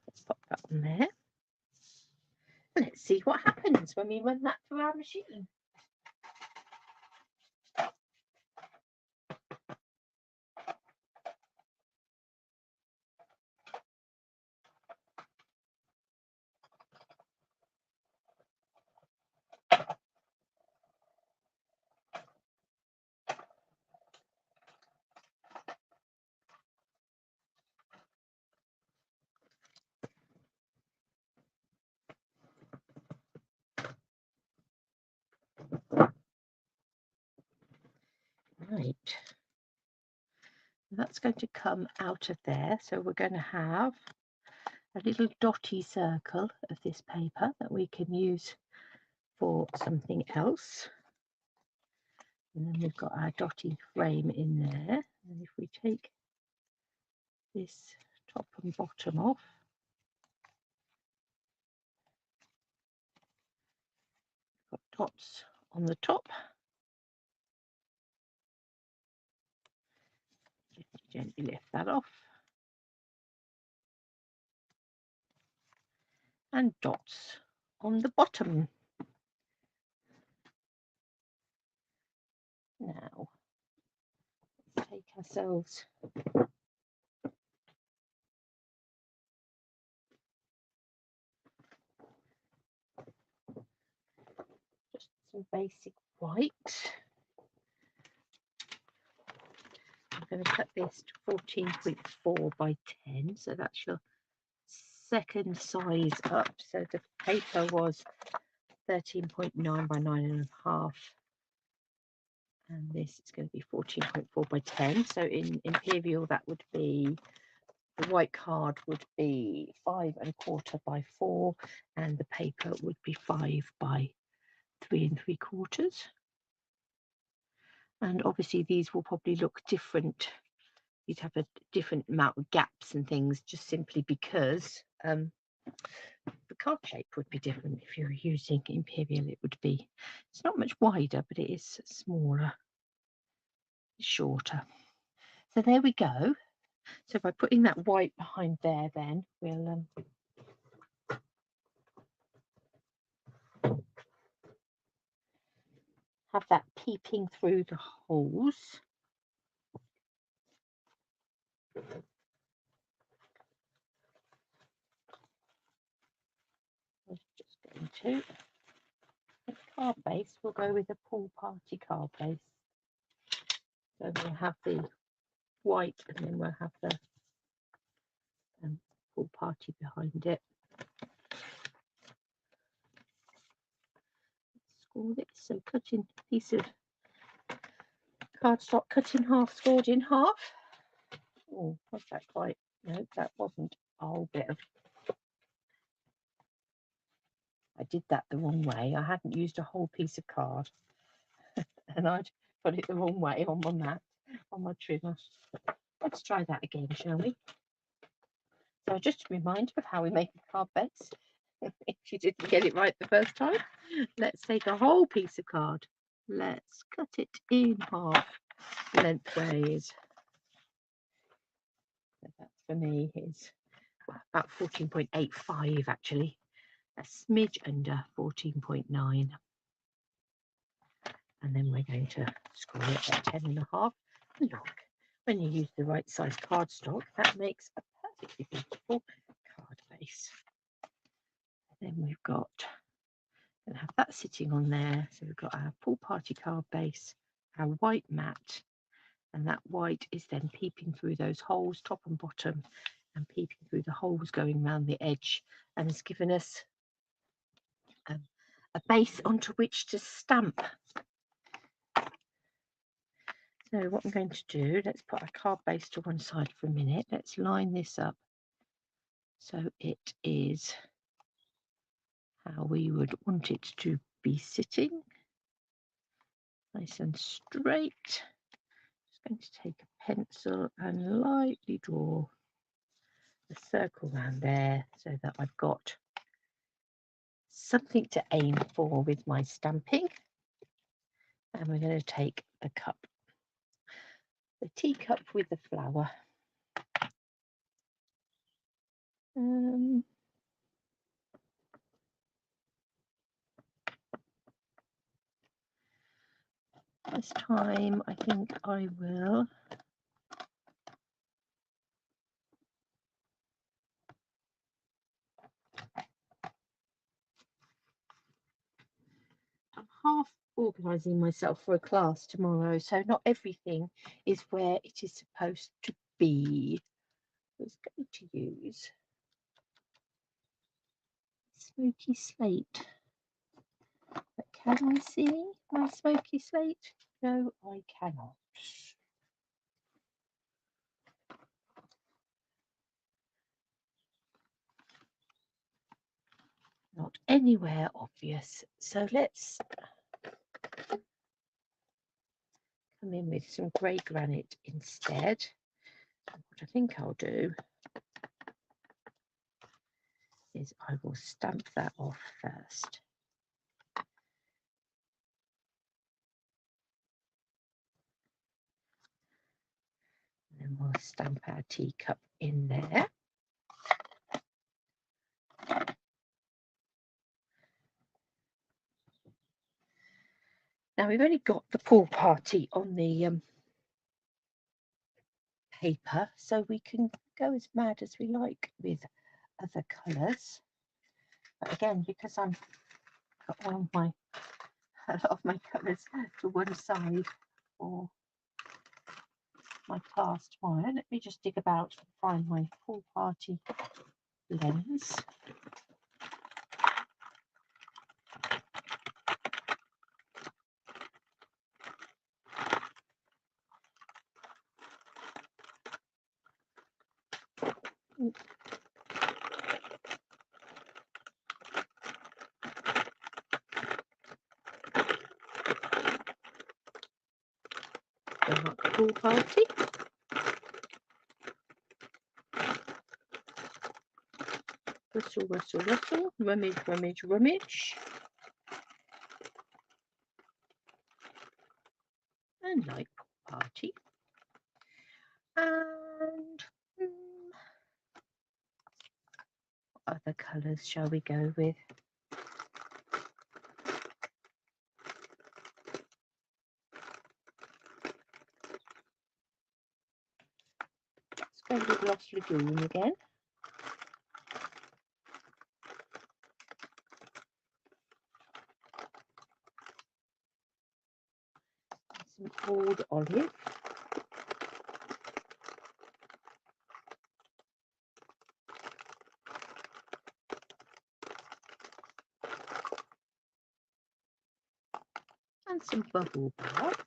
S1: Let's pop that on there. And let's see what happens when we run that through our machine. Right, that's going to come out of there. So we're going to have a little dotty circle of this paper that we can use for something else. And then we've got our dotty frame in there. And if we take this top and bottom off, got dots on the top. Gently lift that off. And dots on the bottom. Now, let's take ourselves just some basic white. I'm going to cut this to 14.4 by 10, so that's your second size up. So the paper was 13.9 by 9.5, And this is going to be 14.4 by 10. So in Imperial, that would be, the white card would be 5 1/4 by 4, and the paper would be 5 by 3 3/4. And obviously these will probably look different. You'd have a different amount of gaps and things, just simply because the card shape would be different. If you're using Imperial, it would be, it's not much wider, but it is smaller, shorter. So there we go. So by putting that white behind there, then we'll have that peeping through the holes. I was just going to, the card base, we'll go with a pool party card base. So we'll have the white, and then we'll have the pool party behind it. Score this, so cutting piece of cardstock, cut in half, scored in half. Oh, was that quite? No, that wasn't a whole bit of. I did that the wrong way. I hadn't used a whole piece of card, and I'd put it the wrong way on my mat, on my trimmer. Let's try that again, shall we? So just a reminder of how we make a card base. If you didn't get it right the first time, let's take a whole piece of card. Let's cut it in half lengthways. So that for me is about 14.85 actually, a smidge under 14.9. And then we're going to score it at 10.5. Look, when you use the right size cardstock, that makes a perfectly beautiful card base. And then we've got, going to have that sitting on there. So we've got our pool party card base, our white mat, and that white is then peeping through those holes, top and bottom, and peeping through the holes going around the edge, and has given us a base onto which to stamp. So what I'm going to do, let's put our card base to one side for a minute. Let's line this up so it is how we would want it to be sitting. Nice and straight. Just going to take a pencil and lightly draw a circle around there so that I've got something to aim for with my stamping. And we're going to take the cup, the teacup with the flower. This time I think I will I'm half organising myself for a class tomorrow, so not everything is where it is supposed to be. I was going to use smoky slate, but can I see my smoky slate? No, I cannot. Not anywhere obvious. So let's come in with some grey granite instead. What I think I'll do is I will stamp that off first. And then we'll stamp our teacup in there. Now we've only got the pool party on the paper, so we can go as mad as we like with other colours. But again, because I'm got all my a lot of my colours to one side for my class tomorrow, let me just dig about and find my pool party lens. Dark Pool Party. Rustle, rustle, rustle. Rummage, rummage, rummage. And Light Pool Party. And what other colours shall we go with? Let's go with Lost Lagoon again. Some Old Olive. And some Bubble Bath.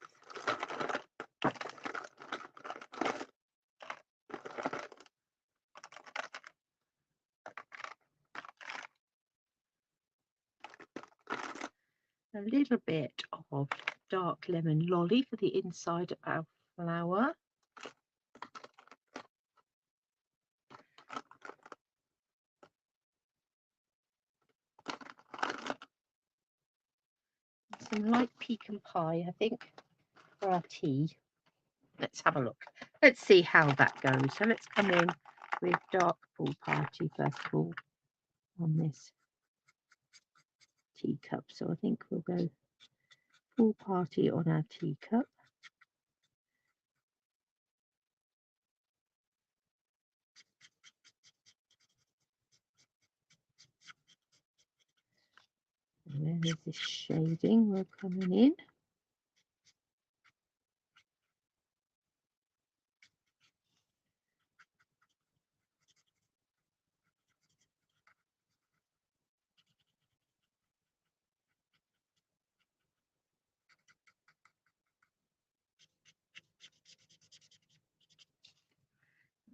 S1: A little bit of dark lemon lolly for the inside of our flower. Some light pecan pie, I think, for our tea. Let's have a look. Let's see how that goes. So let's come in with Dark Pool Party first of all on this teacup. So I think we'll go Pool Party on our teacup. And there's this shading we're coming in.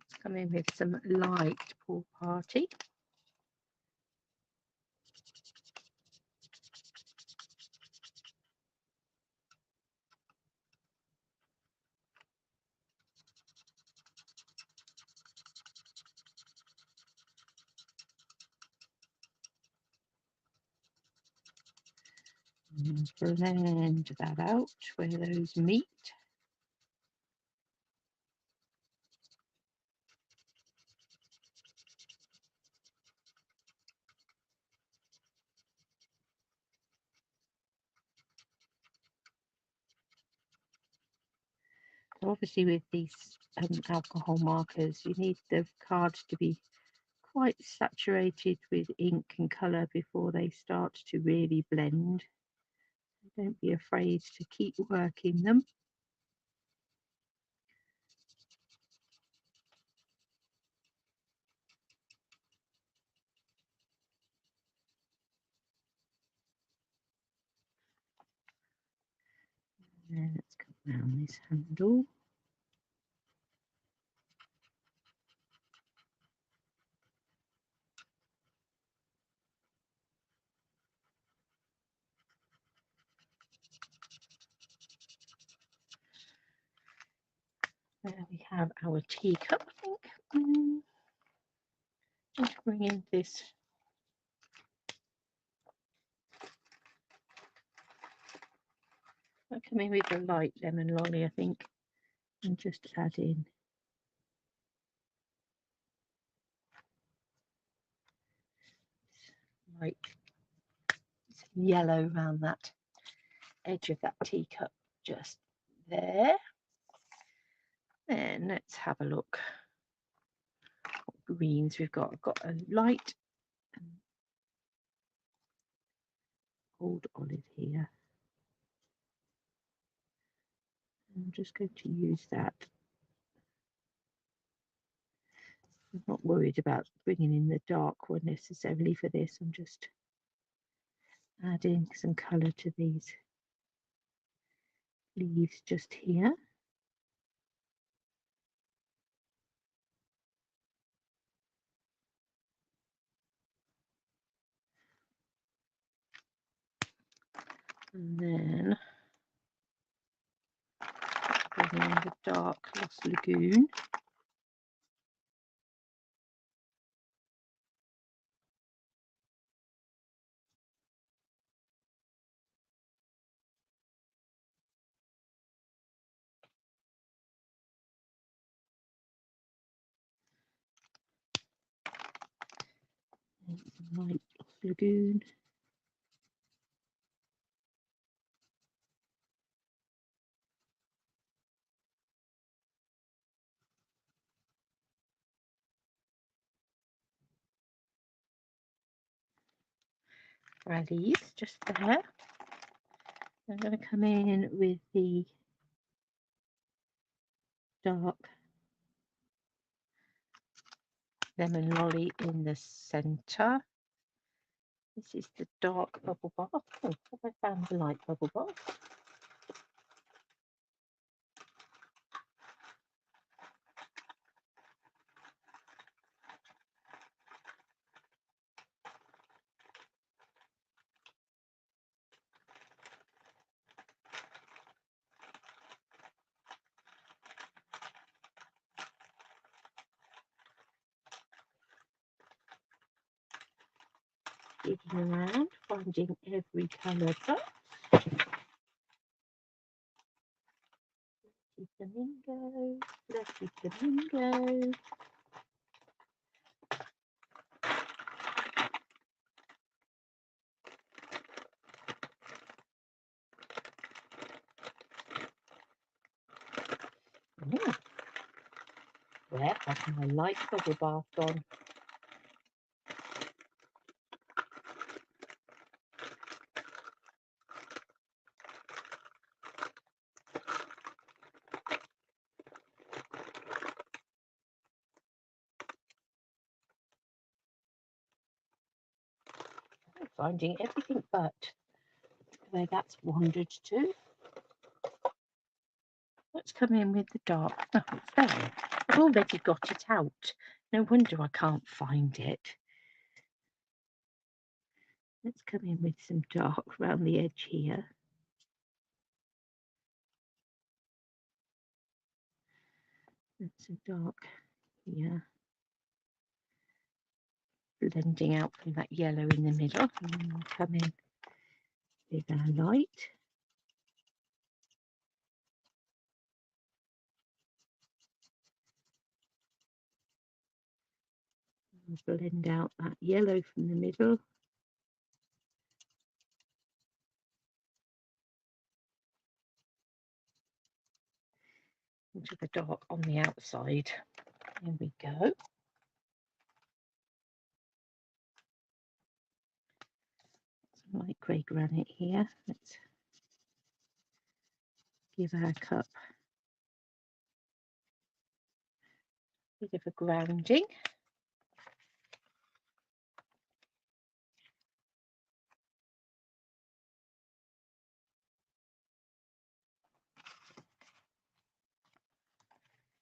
S1: Let's come in with some light Pool Party. And blend that out where those meet. Obviously with these alcohol markers, you need the cards to be quite saturated with ink and colour before they start to really blend. Don't be afraid to keep working them. And let's come down this handle. There we have our teacup, I think. Just bring in this I come in with a light lemon lolly, I think, and just add in light yellow around that edge of that teacup, just there. Then let's have a look what greens we've got. I've got a light Old Olive here. I'm just going to use that. I'm not worried about bringing in the dark one necessarily for this. I'm just adding some colour to these leaves just here. And then bring in the dark Lost Lagoon. Light Lost Lagoon. Rallies just there. I'm going to come in with the dark Lemon Lolly in the centre. This is the dark bubble bath. Oh, have I found the light bubble bath? Digging around, finding every colour box. Flamingo, lucky flamingo. Ooh, where has my light bubble bath gone? I'm finding everything but where that's wandered to. Let's come in with the dark. Oh, it's there. I've already got it out. No wonder I can't find it. Let's come in with some dark around the edge here. That's a dark here. Blending out from that yellow in the middle. And then we'll come in with our light. We'll blend out that yellow from the middle. Into the dark on the outside. There we go. Some light grey granite here. Let's give our cup a bit of a grounding.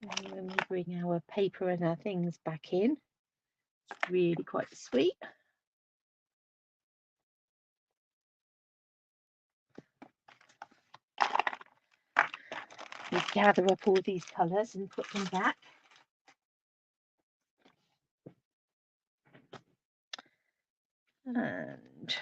S1: And when we bring our paper and our things back in, it's really quite sweet. We gather up all these colours and put them back. And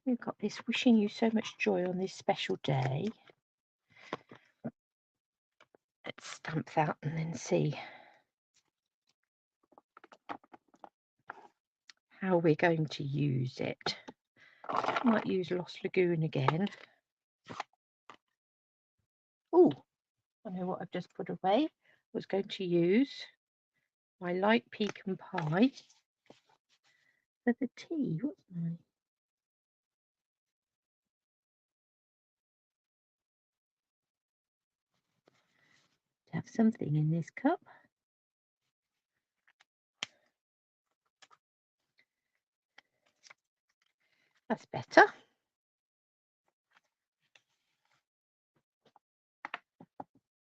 S1: we've got this wishing you so much joy on this special day. Let's stamp that and then see how we're going to use it. I might use Lost Lagoon again. Oh, I know what I've just put away. I was going to use my light pecan pie for the tea. What's mine? To have something in this cup. That's better.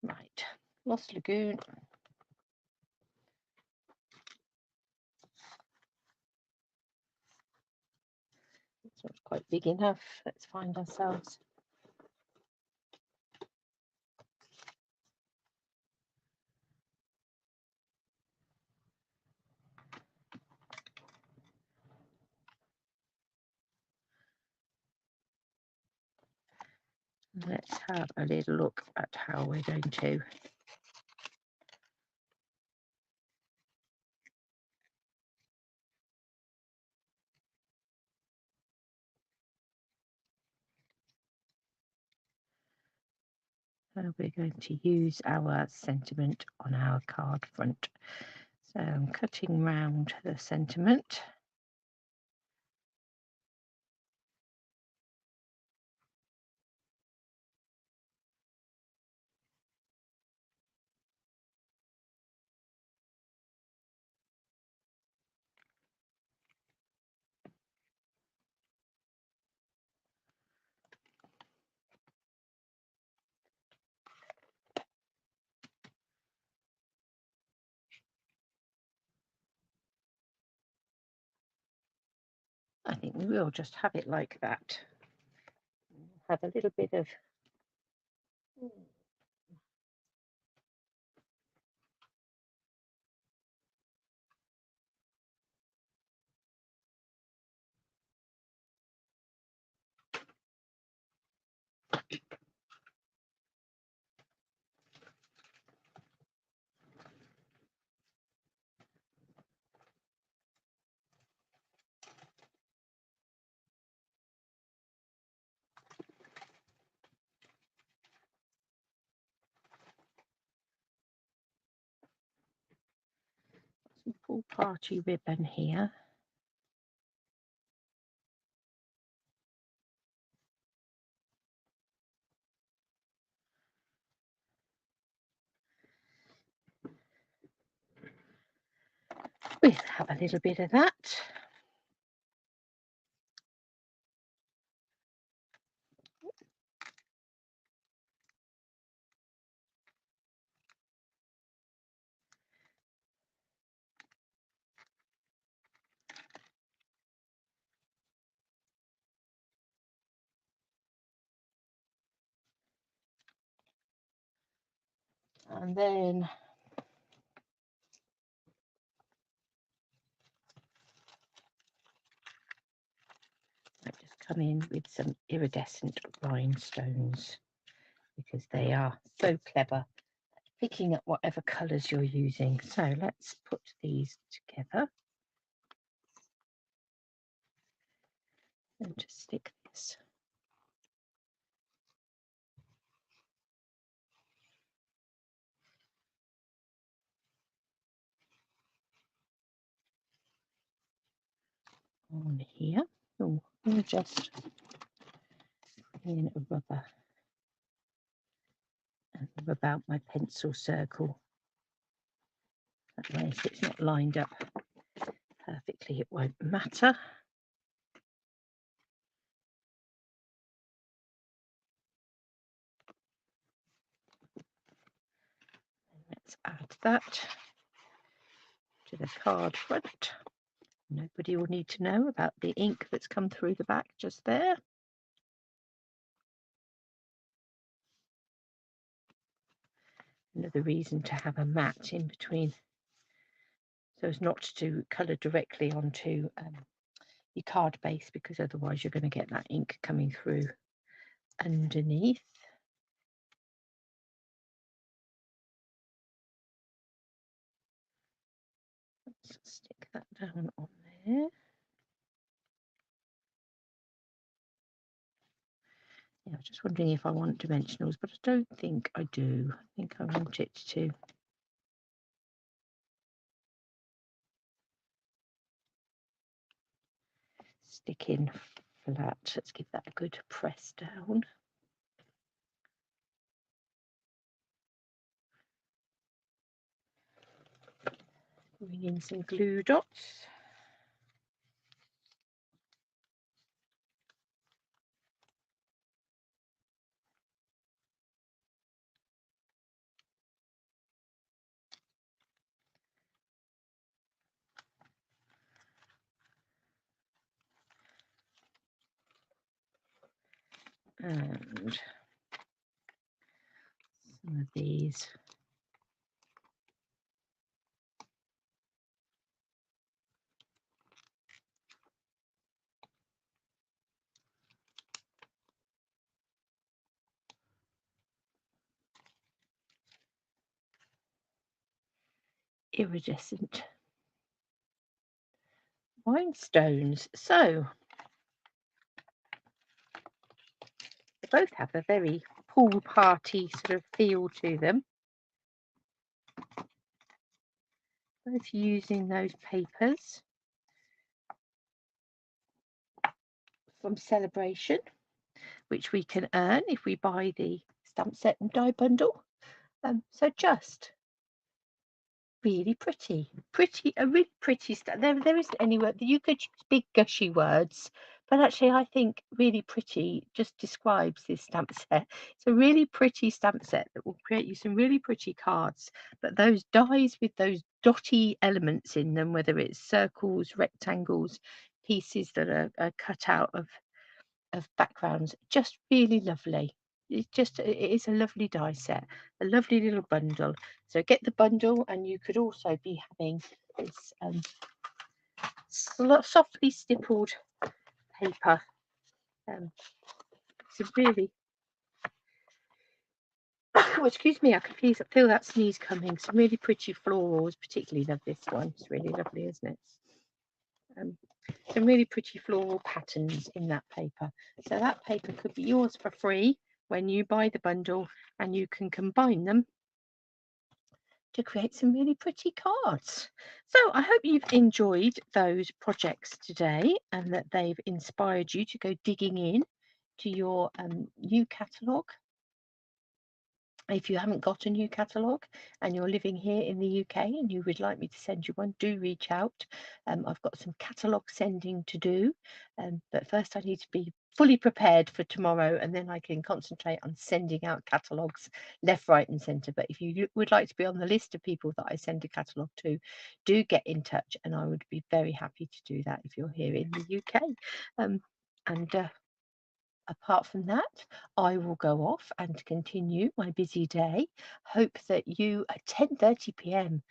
S1: Right, Lost Lagoon. This one's quite big enough. Let's find ourselves. Let's have a little look at how we're going to use our sentiment on our card front. So I'm cutting round the sentiment. I think we will just have it like that. Have a little bit of some full party ribbon here. We'll have a little bit of that. And then I just come in with some iridescent rhinestones because they are so clever at picking up whatever colours you're using. So let's put these together and just stick this on here. Oh, I'm going to just bring in a rubber and rub out my pencil circle. That way, if it's not lined up perfectly, it won't matter. Let's add that to the card front. Nobody will need to know about the ink that's come through the back just there. Another reason to have a mat in between, so as not to colour directly onto your card base, because otherwise you're going to get that ink coming through underneath. Let's stick that down on there. Yeah, I was just wondering if I want dimensionals, but I don't think I do. I think I want it to stick in flat. Let's give that a good press down. Bring in some glue dots. and some of these. Iridescent rhinestones. So they both have a very pool party sort of feel to them. Both using those papers from Celebration, which we can earn if we buy the stamp set and die bundle. So just really pretty, a really pretty stuff. There isn't any word that you could use big gushy words, but actually I think really pretty just describes this stamp set. It's a really pretty stamp set that will create you some really pretty cards, but those dies with those dotty elements in them, whether it's circles, rectangles, pieces that are cut out of backgrounds, just really lovely. It is a lovely die set, a lovely little bundle. So get the bundle, and you could also be having this softly stippled paper. It's a really oh, excuse me, I can feel that sneeze coming. Some really pretty florals, particularly love this one. It's really lovely, isn't it? Some really pretty floral patterns in that paper. So that paper could be yours for free when you buy the bundle, and you can combine them to create some really pretty cards. So I hope you've enjoyed those projects today and that they've inspired you to go digging in to your new catalogue. If you haven't got a new catalogue and you're living here in the UK and you would like me to send you one, do reach out. I've got some catalogue sending to do, but first I need to be fully prepared for tomorrow, and then I can concentrate on sending out catalogues left, right and centre. But if you would like to be on the list of people that I send a catalogue to, do get in touch, and I would be very happy to do that if you're here in the UK. Apart from that, I will go off and continue my busy day. Hope that you at 10:30 p.m.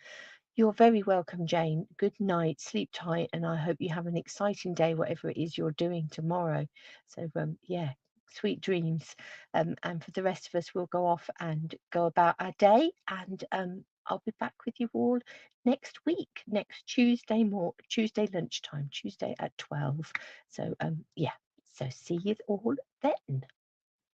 S1: You're very welcome, Jane. Good night, sleep tight, and I hope you have an exciting day, whatever it is you're doing tomorrow. So, yeah, sweet dreams. And for the rest of us, we'll go off and go about our day, and I'll be back with you all next week, next Tuesday Tuesday lunchtime, Tuesday at 12. So, yeah. So see you all then.